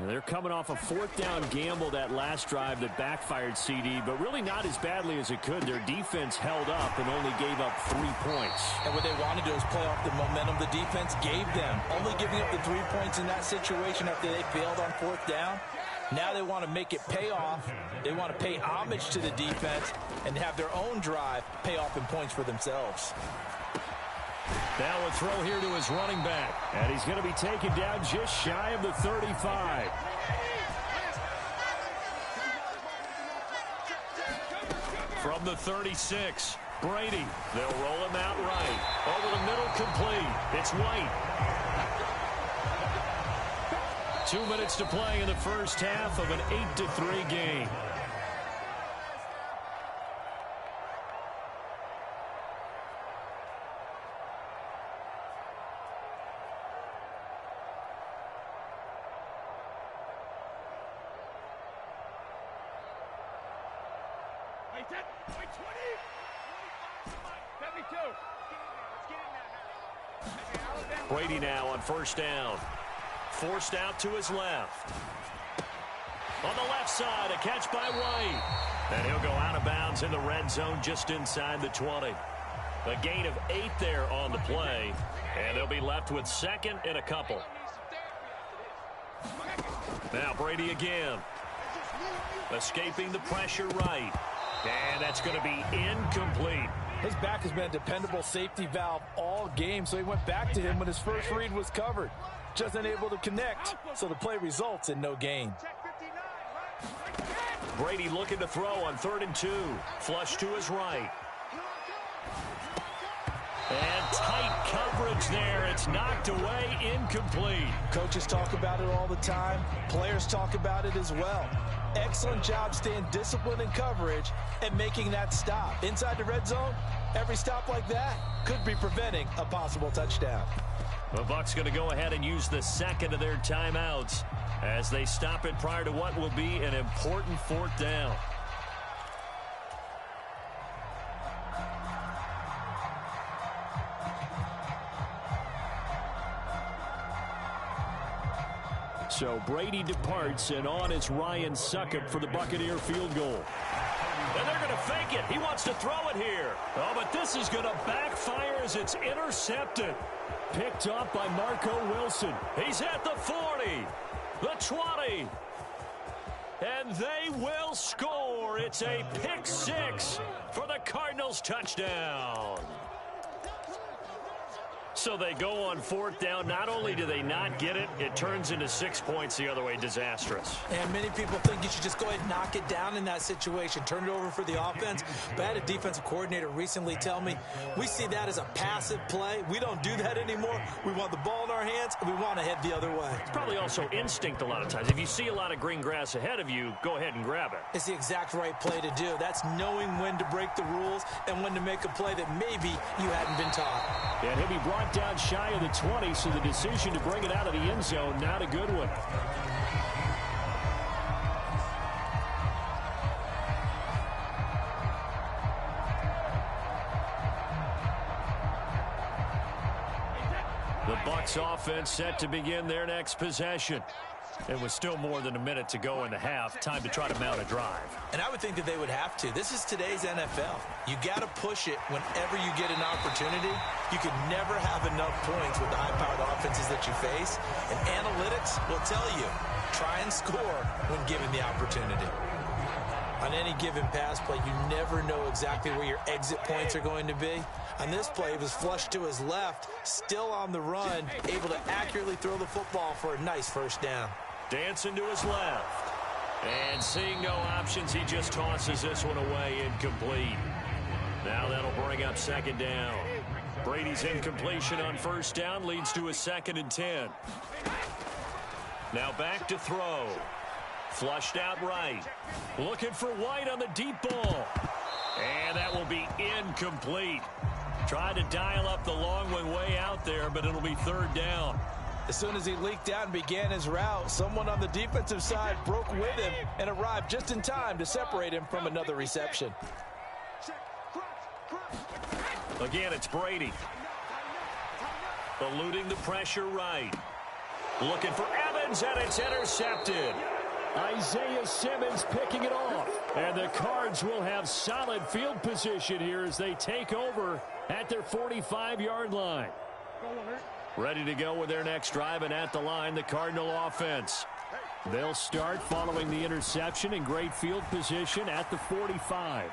They're coming off a fourth down gamble that last drive that backfired, CD, but really not as badly as it could. Their defense held up and only gave up 3 points. And what they want to do is play off the momentum the defense gave them. Only giving up the 3 points in that situation after they failed on fourth down. Now they want to make it pay off. They want to pay homage to the defense and have their own drive pay off in points for themselves. Now a throw here to his running back. And he's going to be taken down just shy of the 35. From the 36, Brady. They'll roll him out right. Over the middle, complete. It's White. 2 minutes to play in the first half of an 8-3 game. Brady now on first down. Forced out to his left. On the left side, a catch by White. And he'll go out of bounds in the red zone just inside the 20. A gain of 8 there on the play. And they'll be left with second and a couple. Now Brady again. Escaping the pressure right. And that's going to be incomplete. His back has been a dependable safety valve all game, so he went back to him when his first read was covered. Just unable to connect, so the play results in no gain. Brady looking to throw on 3rd and 2. Flush to his right. And tight coverage there. It's knocked away, incomplete. Coaches talk about it all the time. Players talk about it as well. Excellent job staying disciplined in coverage and making that stop. Inside the red zone, every stop like that could be preventing a possible touchdown. The Bucs going to go ahead and use the second of their timeouts as they stop it prior to what will be an important 4th down. So Brady departs, and on it's Ryan Succop for the Buccaneer field goal. And they're going to fake it. He wants to throw it here. Oh, but this is going to backfire as it's intercepted. Picked up by Marco Wilson. He's at the 40, the 20. And they will score. It's a pick 6 for the Cardinals touchdown. So they go on 4th down. Not only do they not get it, it turns into 6 points the other way. Disastrous. And many people think you should just go ahead and knock it down in that situation. Turn it over for the offense. But I had a defensive coordinator recently tell me, we see that as a passive play. We don't do that anymore. We want the ball in our hands, and we want to head the other way. It's probably also instinct a lot of times. If you see a lot of green grass ahead of you, go ahead and grab it. It's the exact right play to do. That's knowing when to break the rules and when to make a play that maybe you hadn't been taught. And he'll be brought down shy of the 20, so the decision to bring it out of the end zone, not a good one. The Bucs offense set to begin their next possession. It was still more than a minute to go in the half. Time to try to mount a drive. And I would think that they would have to. This is today's NFL. You got to push it whenever you get an opportunity. You can never have enough points with the high-powered offenses that you face. And analytics will tell you, try and score when given the opportunity. On any given pass play, you never know exactly where your exit points are going to be. On this play, it was flushed to his left, still on the run, able to accurately throw the football for a nice first down. Dancing to his left. And seeing no options, he just tosses this one away, incomplete. Now that'll bring up 2nd down. Brady's incompletion on 1st down leads to a 2nd and 10. Now back to throw. Flushed out right. Looking for White on the deep ball. And that will be incomplete. Tried to dial up the long one way out there, but it'll be third down. As soon as he leaked out and began his route, someone on the defensive side broke with him and arrived just in time to separate him from another reception. Again, it's Brady. Eluding the pressure right. Looking for Evans, and it's intercepted. Isaiah Simmons picking it off. And the Cards will have solid field position here as they take over at their 45-yard line. Ready to go with their next drive, and at the line, the Cardinal offense. They'll start following the interception in great field position at the 45.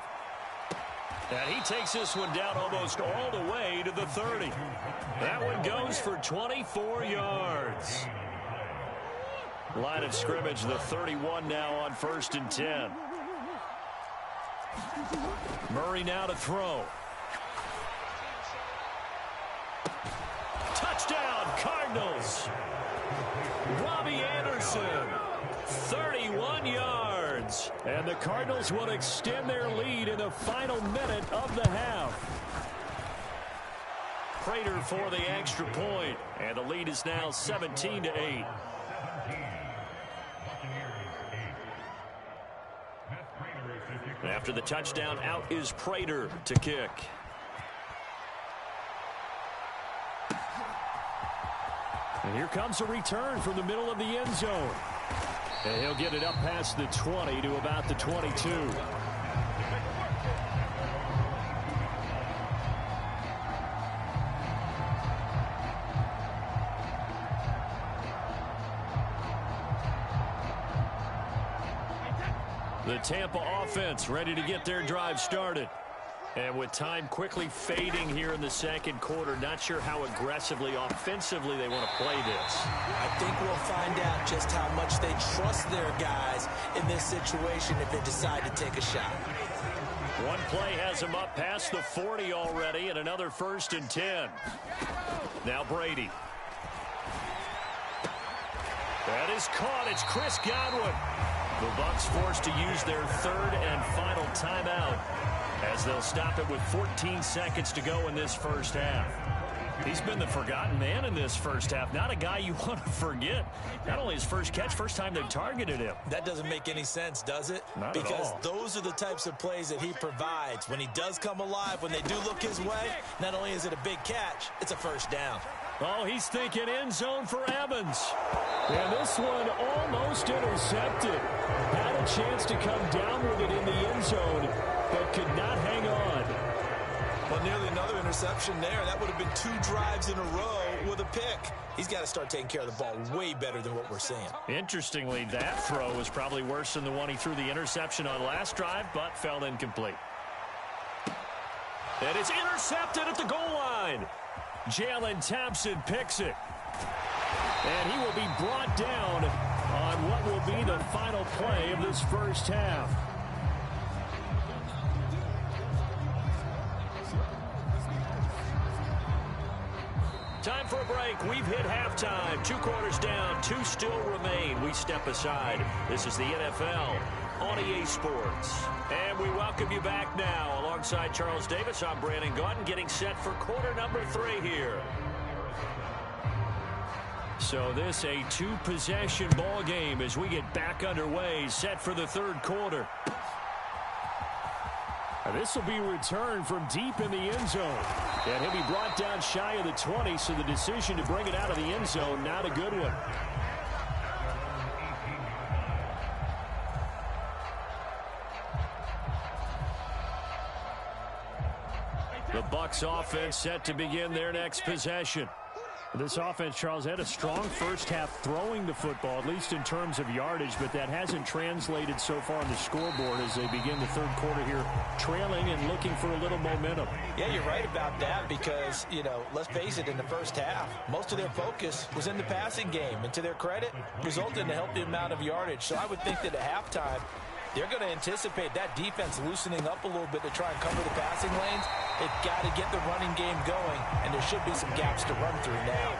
And he takes this one down almost all the way to the 30. That one goes for 24 yards. Line of scrimmage, the 31 now on 1st and 10. Murray now to throw. Touchdown, Cardinals. Robbie Anderson, 31 yards. And the Cardinals will extend their lead in the final minute of the half. Prater for the extra point, and the lead is now 17-8. After the touchdown, out is Prater to kick. And here comes a return from the middle of the end zone. And he'll get it up past the 20 to about the 22. The Tampa offense ready to get their drive started. And with time quickly fading here in the second quarter, not sure how aggressively, offensively they want to play this. I think we'll find out just how much they trust their guys in this situation if they decide to take a shot. One play has them up past the 40 already, and another 1st and 10. Now Brady. That is caught. It's Chris Godwin. The Bucs forced to use their third and final timeout as they'll stop it with 14 seconds to go in this first half. He's been the forgotten man in this first half. Not a guy you want to forget. Not only his first catch, first time they've targeted him. That doesn't make any sense, does it? Not because at all. Those are the types of plays that he provides. When he does come alive, when they do look his way, not only is it a big catch, it's a first down. Oh, he's thinking end zone for Evans. And this one almost intercepted. Had a chance to come down with it in the end zone, but could not hang on. Well, nearly another interception there. That would have been 2 drives in a row with a pick. He's got to start taking care of the ball way better than what we're seeing. Interestingly, that throw was probably worse than the one he threw the interception on last drive, but fell incomplete. And it's intercepted at the goal line. Jalen Thompson picks it. And he will be brought down on what will be the final play of this first half. Time for a break. We've hit halftime. 2 quarters down, 2 still remain. We step aside. This is the NFL on EA Sports. And we welcome you back now. Alongside Charles Davis, I'm Brandon Gaudin, getting set for quarter number 3 here. So this a 2-possession ball game as we get back underway, set for the 3rd quarter. This will be returned from deep in the end zone. And he'll be brought down shy of the 20, so the decision to bring it out of the end zone, not a good one. The Bucs offense set to begin their next possession. This offense, Charles, had a strong first half throwing the football, at least in terms of yardage, but that hasn't translated so far on the scoreboard as they begin the 3rd quarter here, trailing and looking for a little momentum. Yeah, you're right about that because, let's face it, in the first half, most of their focus was in the passing game, and to their credit, resulted in a healthy amount of yardage. So I would think that at halftime, they're going to anticipate that defense loosening up a little bit to try and cover the passing lanes. They've got to get the running game going, and there should be some gaps to run through now.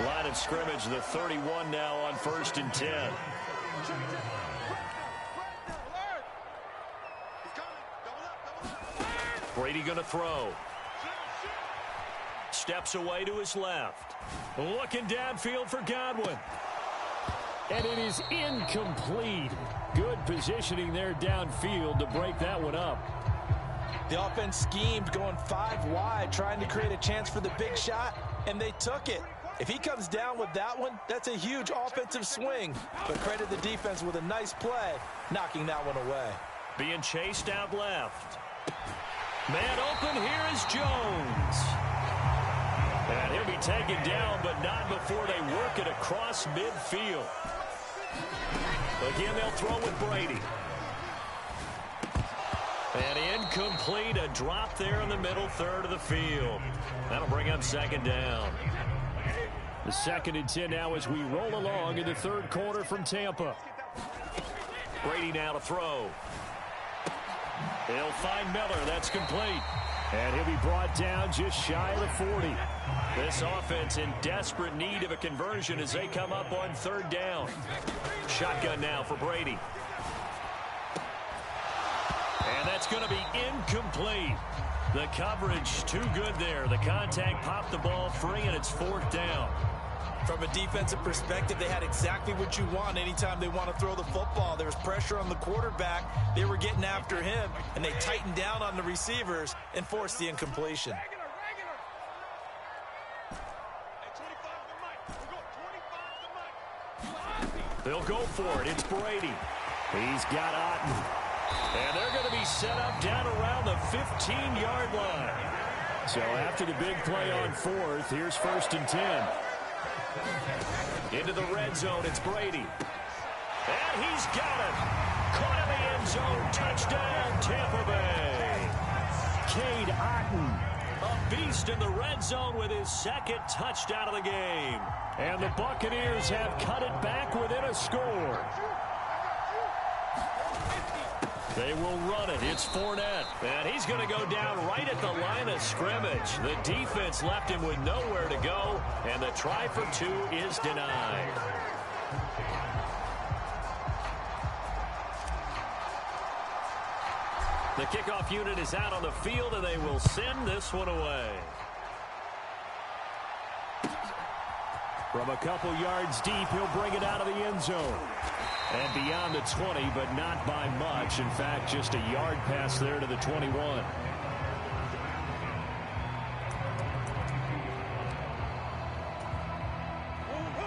Line of scrimmage, the 31 now on 1st and 10. Brady going to throw. Steps away to his left. Looking downfield for Godwin. And it is incomplete. Good positioning there downfield to break that one up. The offense schemed going 5 wide, trying to create a chance for the big shot, and they took it. If he comes down with that one, that's a huge offensive swing. But credit the defense with a nice play, knocking that one away. Being chased out left. Man open, here is Jones. And he'll be taken down, but not before they work it across midfield. Again, they'll throw with Brady. And incomplete, a drop there in the middle third of the field. That'll bring up second down. The 2nd and 10 now as we roll along in the third quarter from Tampa. Brady now to throw. He'll find Miller. That's complete. And he'll be brought down just shy of the 40. This offense in desperate need of a conversion as they come up on third down. Shotgun now for Brady. And that's going to be incomplete. The coverage too good there. The contact popped the ball free, and it's 4th down. From a defensive perspective, they had exactly what you want anytime they want to throw the football. There was pressure on the quarterback. They were getting after him, and they tightened down on the receivers and forced the incompletion. They'll go for it. It's Brady. He's got Otten. And they're going to be set up down around the 15-yard line. So after the big play on 4th, here's 1st and 10. Into the red zone, it's Brady. And he's got it. Caught in the end zone. Touchdown, Tampa Bay. Cade Otten. A beast in the red zone with his 2nd touchdown of the game. And the Buccaneers have cut it back within a score. They will run it. It's Fournette. And he's going to go down right at the line of scrimmage. The defense left him with nowhere to go. And the try for 2 is denied. The kickoff unit is out on the field, and they will send this one away. From a couple yards deep, he'll bring it out of the end zone. And beyond the 20, but not by much. In fact, just a yard pass there to the 21.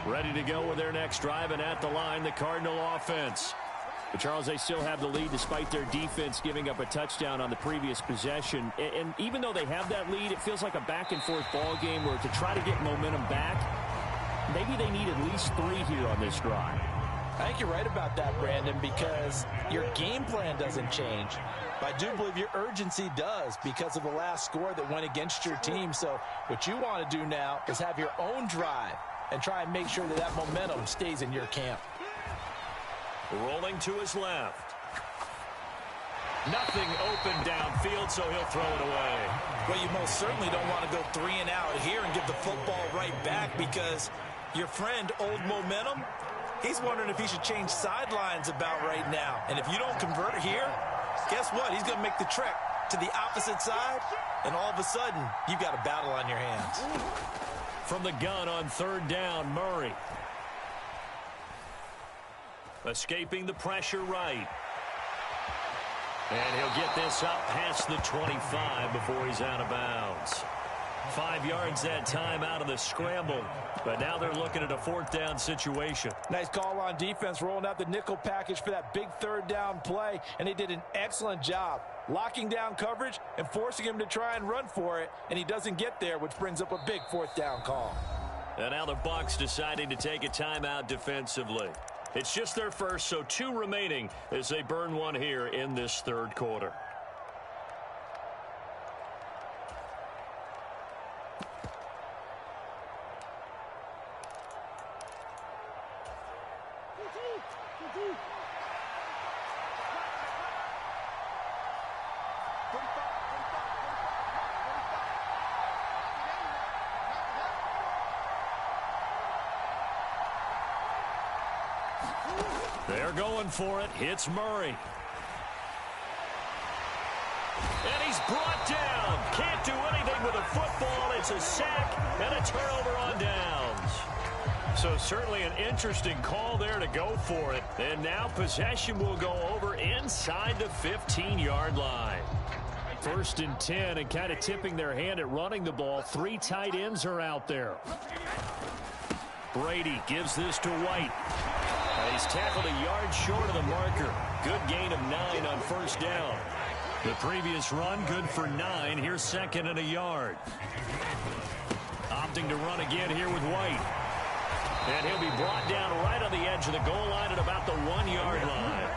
Ready to go with their next drive, and at the line, the Cardinal offense. But, Charles, they still have the lead despite their defense giving up a touchdown on the previous possession. And even though they have that lead, it feels like a back-and-forth ball game where to try to get momentum back, maybe they need at least 3 here on this drive. I think you're right about that, Brandon, because your game plan doesn't change. But I do believe your urgency does because of the last score that went against your team. So what you want to do now is have your own drive and try and make sure that that momentum stays in your camp. Rolling to his left. Nothing open downfield, so he'll throw it away. Well, you most certainly don't want to go 3 and out here and give the football right back because your friend, Old Momentum, he's wondering if he should change sidelines about right now. And if you don't convert here, guess what? He's going to make the trek to the opposite side, and all of a sudden, you've got a battle on your hands. From the gun on third down, Murray. Escaping the pressure right. And he'll get this up past the 25 before he's out of bounds. 5 yards that time out of the scramble. But now they're looking at a 4th down situation. Nice call on defense, rolling out the nickel package for that big 3rd down play. And they did an excellent job locking down coverage and forcing him to try and run for it. And he doesn't get there, which brings up a big 4th down call. And now the Bucs deciding to take a timeout defensively. It's just their first, so 2 remaining as they burn one here in this third quarter. They're going for it. Hits Murray. And he's brought down. Can't do anything with a football. It's a sack and a turnover on downs. So certainly an interesting call there to go for it. And now possession will go over inside the 15-yard line. 1st and 10, and kind of tipping their hand at running the ball. 3 tight ends are out there. Brady gives this to White. He's tackled a yard short of the marker. Good gain of 9 on 1st down. The previous run, good for 9. Here's 2nd and a yard. Opting to run again here with White. And he'll be brought down right on the edge of the goal line at about the 1-yard line.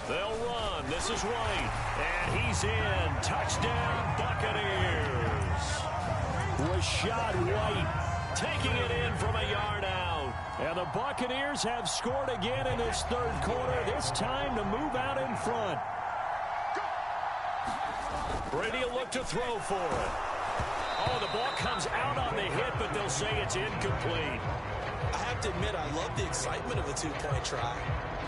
They'll run. This is White. And he's in. Touchdown, Buccaneers. Rashad White taking it in from a yard out. And the Buccaneers have scored again in this 3rd quarter. This time to move out in front. Brady will look to throw for it. Oh, the ball comes out on the hit, but they'll say it's incomplete. I have to admit, I love the excitement of a 2-point try.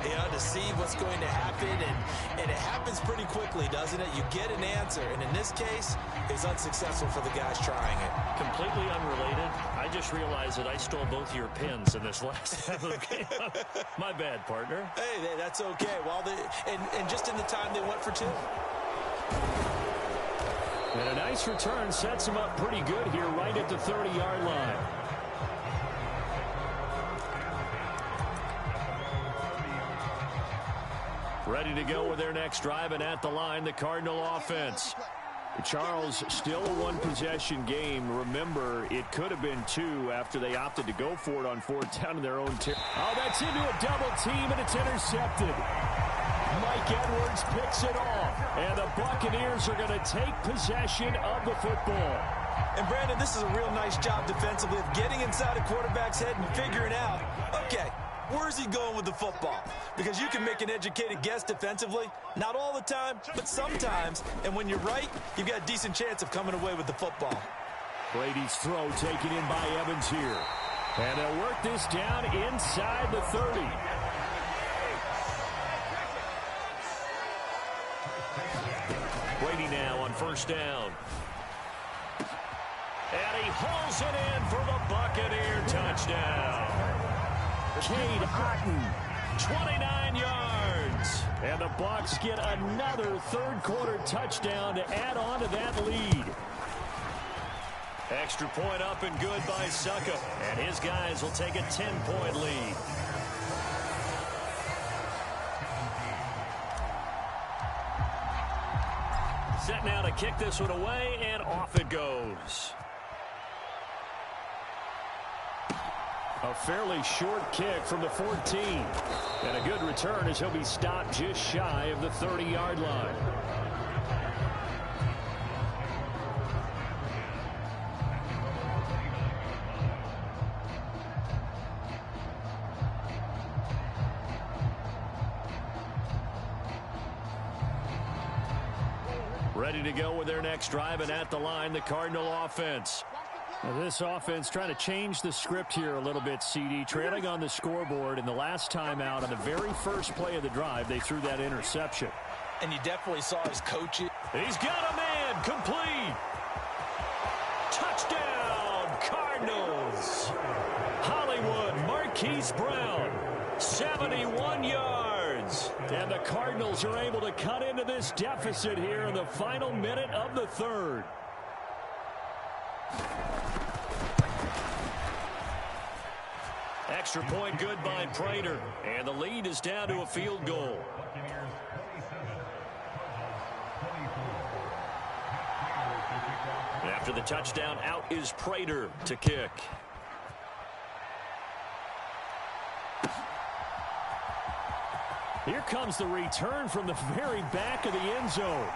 You know, to see what's going to happen, and it happens pretty quickly, doesn't it? You get an answer, and in this case, it's unsuccessful for the guys trying it. Completely unrelated. I just realized that I stole both your pins in this last game. My bad, partner. Hey, that's okay. Well, and just in the time they went for 2. And a nice return sets him up pretty good here right at the 30-yard line. Ready to go with their next drive, and at the line, the Cardinal offense. Charles, still a 1-possession game. Remember, it could have been 2 after they opted to go for it on 4th down in their own territory. Oh, that's into a double team, and it's intercepted. Mike Edwards picks it off, and the Buccaneers are going to take possession of the football. And, Brandon, this is a real nice job defensively of getting inside a quarterback's head and figuring out, okay, where's he going with the football? Because you can make an educated guess defensively, not all the time, but sometimes. And when you're right, you've got a decent chance of coming away with the football. Brady's throw taken in by Evans here. And they'll work this down inside the 30. Brady now on 1st down. And he hauls it in for the Buccaneer touchdown. Cade Otton, 29 yards. and the Bucs get another 3rd quarter touchdown to add on to that lead. Extra point up and good by Succa, and his guys will take a 10-point lead. Set now to kick this one away, and off it goes. A fairly short kick from the 14. And a good return as he'll be stopped just shy of the 30-yard line. Ready to go with their next drive, and at the line, the Cardinal offense. Now this offense trying to change the script here a little bit, CD. Trailing on the scoreboard, and the last time out on the very first play of the drive, they threw that interception. And you definitely saw his coaching. He's got a man, complete. Touchdown, Cardinals. Hollywood Marquise Brown, 71 yards. And the Cardinals are able to cut into this deficit here in the final minute of the 3rd. Extra point good by Prater, and the lead is down to a field goal. After the touchdown, out is Prater to kick. Here comes the return from the very back of the end zone.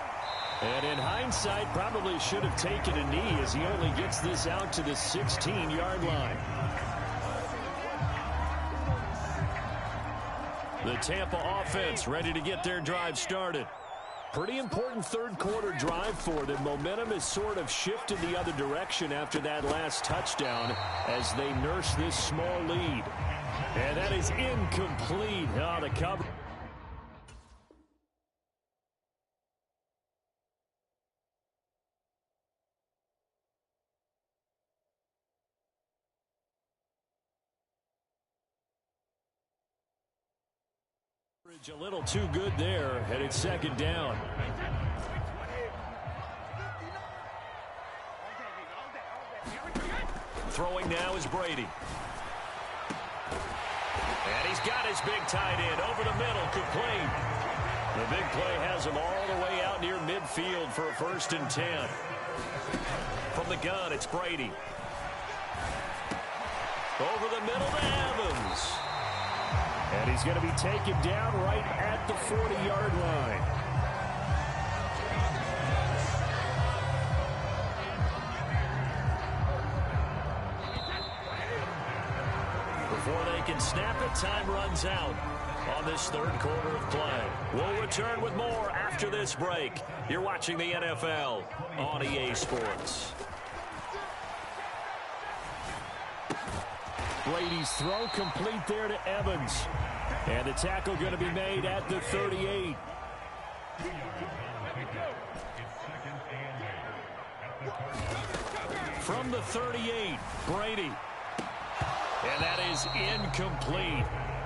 And in hindsight, probably should have taken a knee as he only gets this out to the 16-yard line. The Tampa offense ready to get their drive started. Pretty important 3rd quarter drive for them. Momentum has sort of shifted the other direction after that last touchdown as they nurse this small lead. And that is incomplete. Oh, the cover. A little too good there, and it's second down. Throwing now is Brady. And he's got his big tight end over the middle, complete. The big play has him all the way out near midfield for a 1st and 10. From the gun, it's Brady. Over the middle to Evans. And he's going to be taken down right at the 40-yard line. Before they can snap it, time runs out on this 3rd quarter of play. We'll return with more after this break. You're watching the NFL on EA Sports. Brady's throw complete there to Evans. And the tackle going to be made at the 38. From the 38, Brady. And that is incomplete.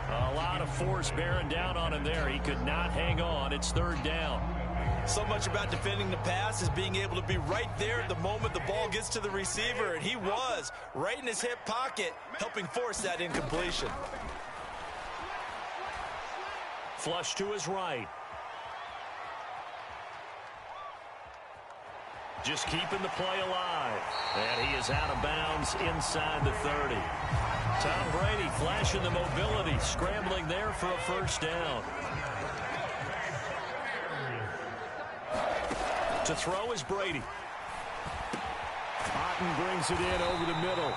A lot of force bearing down on him there. He could not hang on. It's 3rd down. So much about defending the pass is being able to be right there at the moment the ball gets to the receiver, and he was right in his hip pocket, helping force that incompletion. Flush to his right. Just keeping the play alive. And he is out of bounds inside the 30. Tom Brady flashing the mobility, scrambling there for a 1st down. To throw is Brady. Otten brings it in over the middle.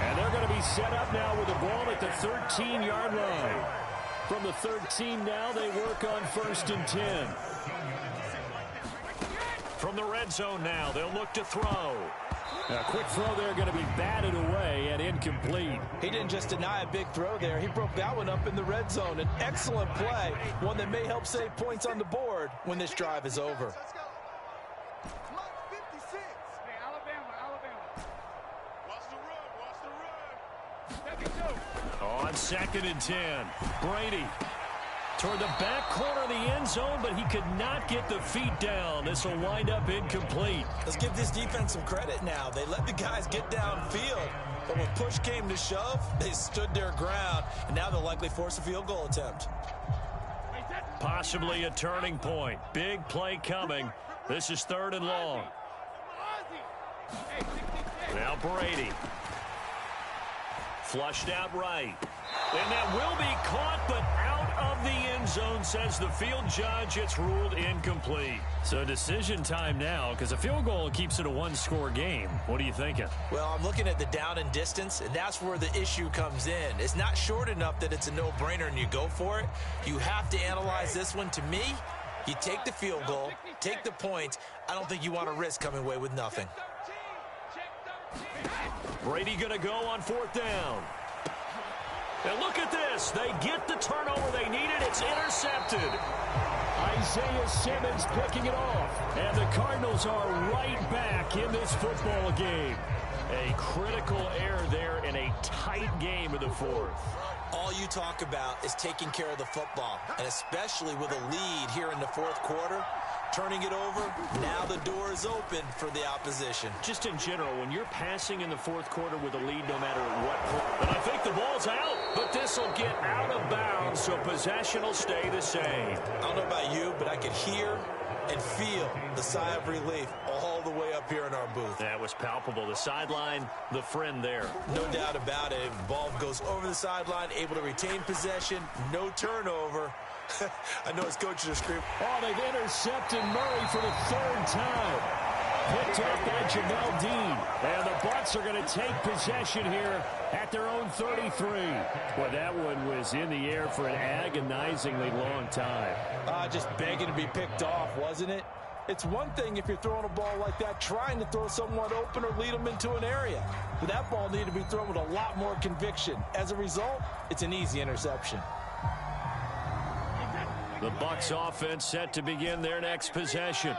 And they're going to be set up now with the ball at the 13-yard line. From the 13 now, they work on 1st and 10. From the red zone now, they'll look to throw. A quick throw there going to be batted away and incomplete. He didn't just deny a big throw there. He broke that one up in the red zone. An excellent play, one that may help save points on the board when this drive is over. On 2nd and 10, Brady toward the back corner of the end zone, but he could not get the feet down. This will wind up incomplete. Let's give this defense some credit now. They let the guys get downfield, but when push came to shove, they stood their ground, and now they'll likely force a field goal attempt. Possibly a turning point. Big play coming. This is 3rd and long. Now Brady. Flushed out right. And that will be caught, but out of the end zone, says the field judge. It's ruled incomplete. So decision time now, because a field goal keeps it a 1-score game. What are you thinking? Well, I'm looking at the down and distance, and that's where the issue comes in. It's not short enough that it's a no-brainer and you go for it. You have to analyze this one. To me, you take the field goal, take the points. I don't think you want to risk coming away with nothing. Brady going to go on 4th down. And look at this. They get the turnover they needed. It's intercepted. Isaiah Simmons picking it off. And the Cardinals are right back in this football game. A critical error there in a tight game of the 4th. All you talk about is taking care of the football, and especially with a lead here in the 4th quarter. Turning it over, now the door is open for the opposition. Just in general, when you're passing in the 4th quarter with a lead, no matter what point. And I think the ball's out, but this will get out of bounds, so possession will stay the same. I don't know about you, but I could hear and feel the sigh of relief all the way up here in our booth. That was palpable. The sideline, the friend there. No doubt about it. The ball goes over the sideline, able to retain possession, no turnover. I know his coaches are screaming. Oh, they've intercepted Murray for the 3rd time. Picked up by Jamel Dean. And the Bucs are going to take possession here at their own 33. Well, that one was in the air for an agonizingly long time. Just begging to be picked off, wasn't it? It's one thing if you're throwing a ball like that, trying to throw someone open or lead them into an area. But that ball needed to be thrown with a lot more conviction. As a result, it's an easy interception. The Bucs offense set to begin their next possession.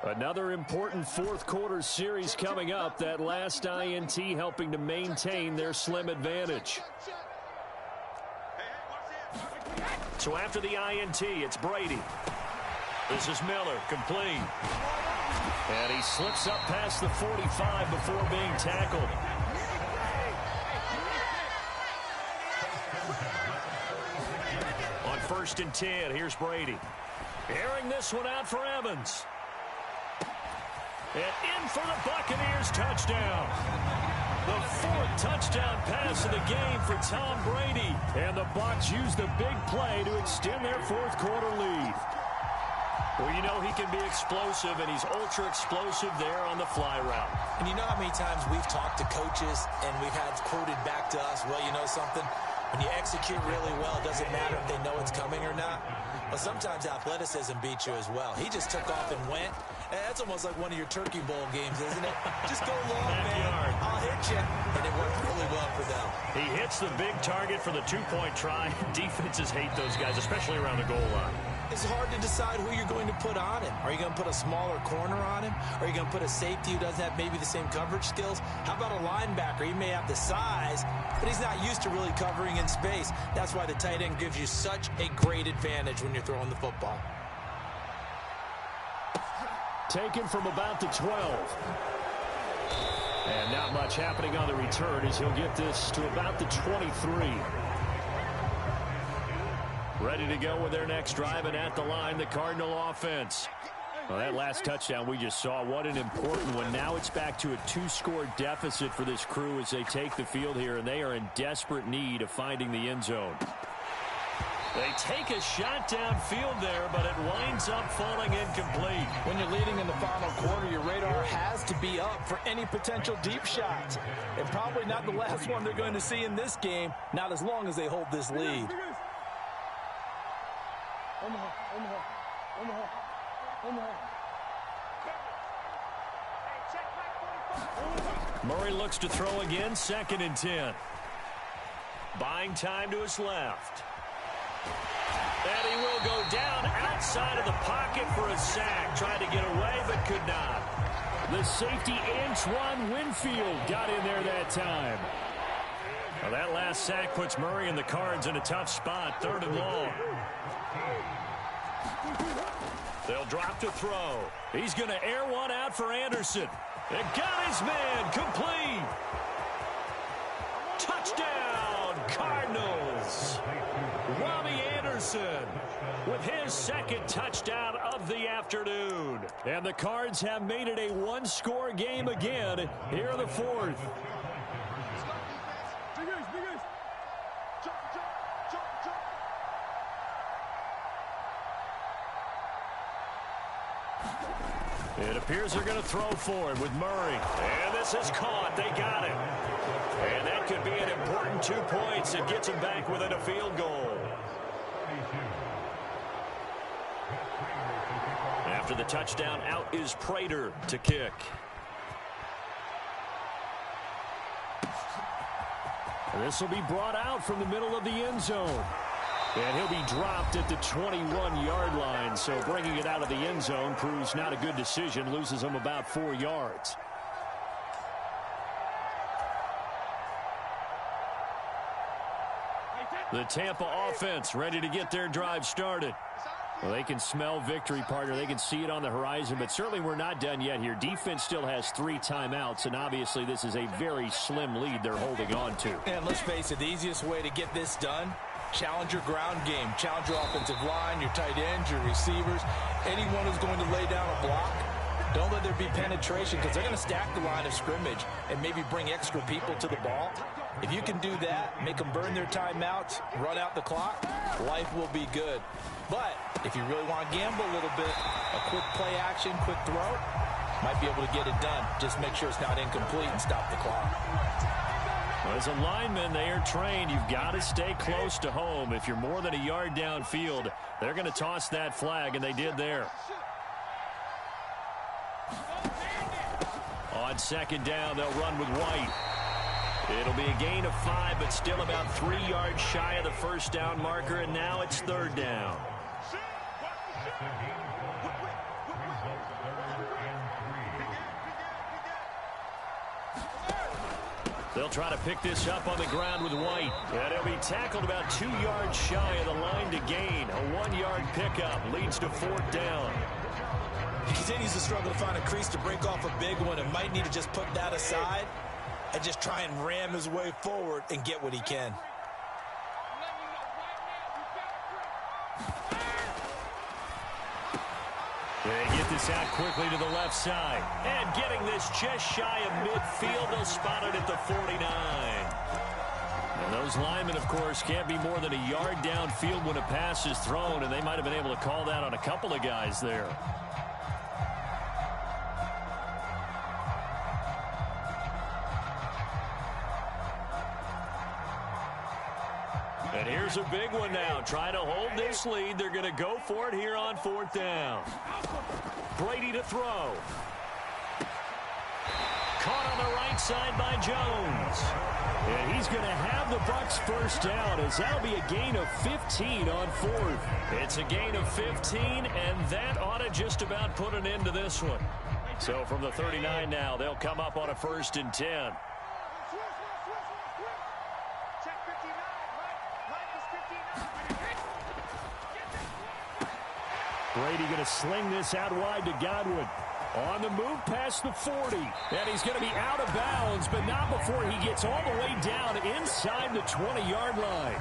Another important 4th quarter series coming up. That last INT helping to maintain their slim advantage. So after the INT, it's Brady. This is Miller, complete. And he slips up past the 45 before being tackled. On 1st and 10, here's Brady. Airing this one out for Evans. And in for the Buccaneers touchdown. The 4th touchdown pass of the game for Tom Brady. And the Bucs use the big play to extend their 4th quarter lead. Well, you know he can be explosive, and he's ultra-explosive there on the fly route. And you know how many times we've talked to coaches and we've had quoted back to us, well, you know something? When you execute really well, it doesn't matter if they know it's coming or not. Well, sometimes athleticism beats you as well. He just took off and went. And that's almost like one of your Turkey Bowl games, isn't it? Just go long, man. I'll hit you. And it worked really well for them. He hits the big target for the 2-point try. Defenses hate those guys, especially around the goal line. It's hard to decide who you're going to put on him. Are you going to put a smaller corner on him? Are you going to put a safety who doesn't have maybe the same coverage skills? How about a linebacker? He may have the size, but he's not used to really covering in space. That's why the tight end gives you such a great advantage when you're throwing the football. Taken from about the 12. And not much happening on the return as he'll get this to about the 23. Ready to go with their next drive, and at the line, the Cardinal offense. Well, that last touchdown we just saw, what an important one. Now it's back to a 2-score deficit for this crew as they take the field here, and they are in desperate need of finding the end zone. They take a shot downfield there, but it winds up falling incomplete. When you're leading in the final quarter, your radar has to be up for any potential deep shots. And probably not the last one they're going to see in this game, not as long as they hold this lead. Murray looks to throw again, 2nd and 10. Buying time to his left. And he will go down outside of the pocket for a sack. Tried to get away, but could not. The safety, Antoine Winfield, got in there that time. Well, that last sack puts Murray and the Cards in a tough spot, 3rd and long. They'll drop to throw. He's going to air one out for Anderson. It got his man, complete. Touchdown, Cardinals. Robbie Anderson with his 2nd touchdown of the afternoon. And the Cards have made it a 1-score game again here in the 4th. It appears they're going to throw for it with Murray. And this is caught. They got it. And that could be an important 2 points. It gets them back within a field goal. After the touchdown, out is Prater to kick. And this will be brought out from the middle of the end zone. And he'll be dropped at the 21-yard line. So bringing it out of the end zone proves not a good decision. Loses him about 4 yards. The Tampa offense ready to get their drive started. Well, they can smell victory, partner. They can see it on the horizon, but certainly we're not done yet here. Defense still has 3 timeouts, and obviously this is a very slim lead they're holding on to. And let's face it, the easiest way to get this done, challenge your ground game. Challenge your offensive line, your tight ends, your receivers. Anyone who's going to lay down a block, don't let there be penetration because they're going to stack the line of scrimmage and maybe bring extra people to the ball. If you can do that, make them burn their timeouts, run out the clock, life will be good. But if you really want to gamble a little bit, a quick play action, quick throw, might be able to get it done. Just make sure it's not incomplete and stop the clock. Well, as a lineman, they are trained. You've got to stay close to home. If you're more than a yard downfield, they're going to toss that flag, and they did there. On 2nd down, they'll run with White. It'll be a gain of 5, but still about 3 yards shy of the 1st down marker, and now it's 3rd down. They'll try to pick this up on the ground with White. And he'll be tackled about 2 yards shy of the line to gain. A 1-yard pickup leads to 4th down. He continues to struggle to find a crease to break off a big one and might need to just put that aside and just try and ram his way forward and get what he can. They get this out quickly to the left side. And getting this just shy of midfield, they'll spot it at the 49. And those linemen, of course, can't be more than a yard downfield when a pass is thrown, and they might have been able to call that on a couple of guys there. And here's a big one now. Trying to hold this lead. They're going to go for it here on 4th down. Brady to throw. Caught on the right side by Jones. And he's going to have the Bucs first down, as that'll be a gain of 15 on 4th. It's a gain of 15, and that ought to just about put an end to this one. So from the 39 now, they'll come up on a 1st and 10. Brady going to sling this out wide to Godwin. On the move past the 40. And he's going to be out of bounds, but not before he gets all the way down inside the 20-yard line.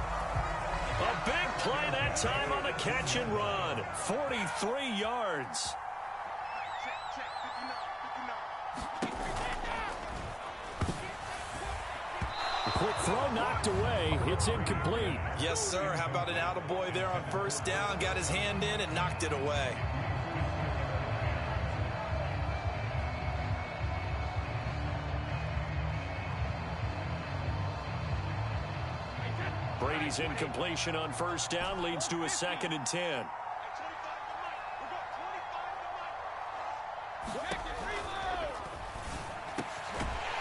A big play that time on the catch and run. 43 yards. Quick throw knocked away. It's incomplete. Yes, sir. How about an attaboy there on 1st down? Got his hand in and knocked it away. Brady's incompletion on 1st down leads to a 2nd and 10.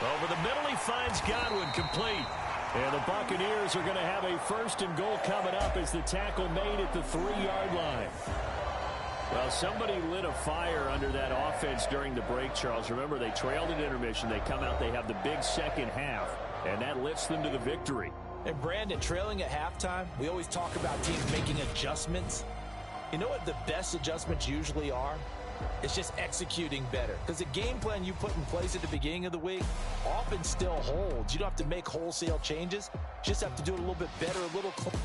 Over the middle, he finds Godwin, complete. And the Buccaneers are going to have a 1st and goal coming up as the tackle made at the 3-yard line. Well, somebody lit a fire under that offense during the break, Charles. Remember, they trailed at intermission. They come out, they have the big second half, and that lifts them to the victory. And Brandon, trailing at halftime, we always talk about teams making adjustments. You know what the best adjustments usually are? It's just executing better. Because the game plan you put in place at the beginning of the week often still holds. You don't have to make wholesale changes. You just have to do it a little bit better, a little closer.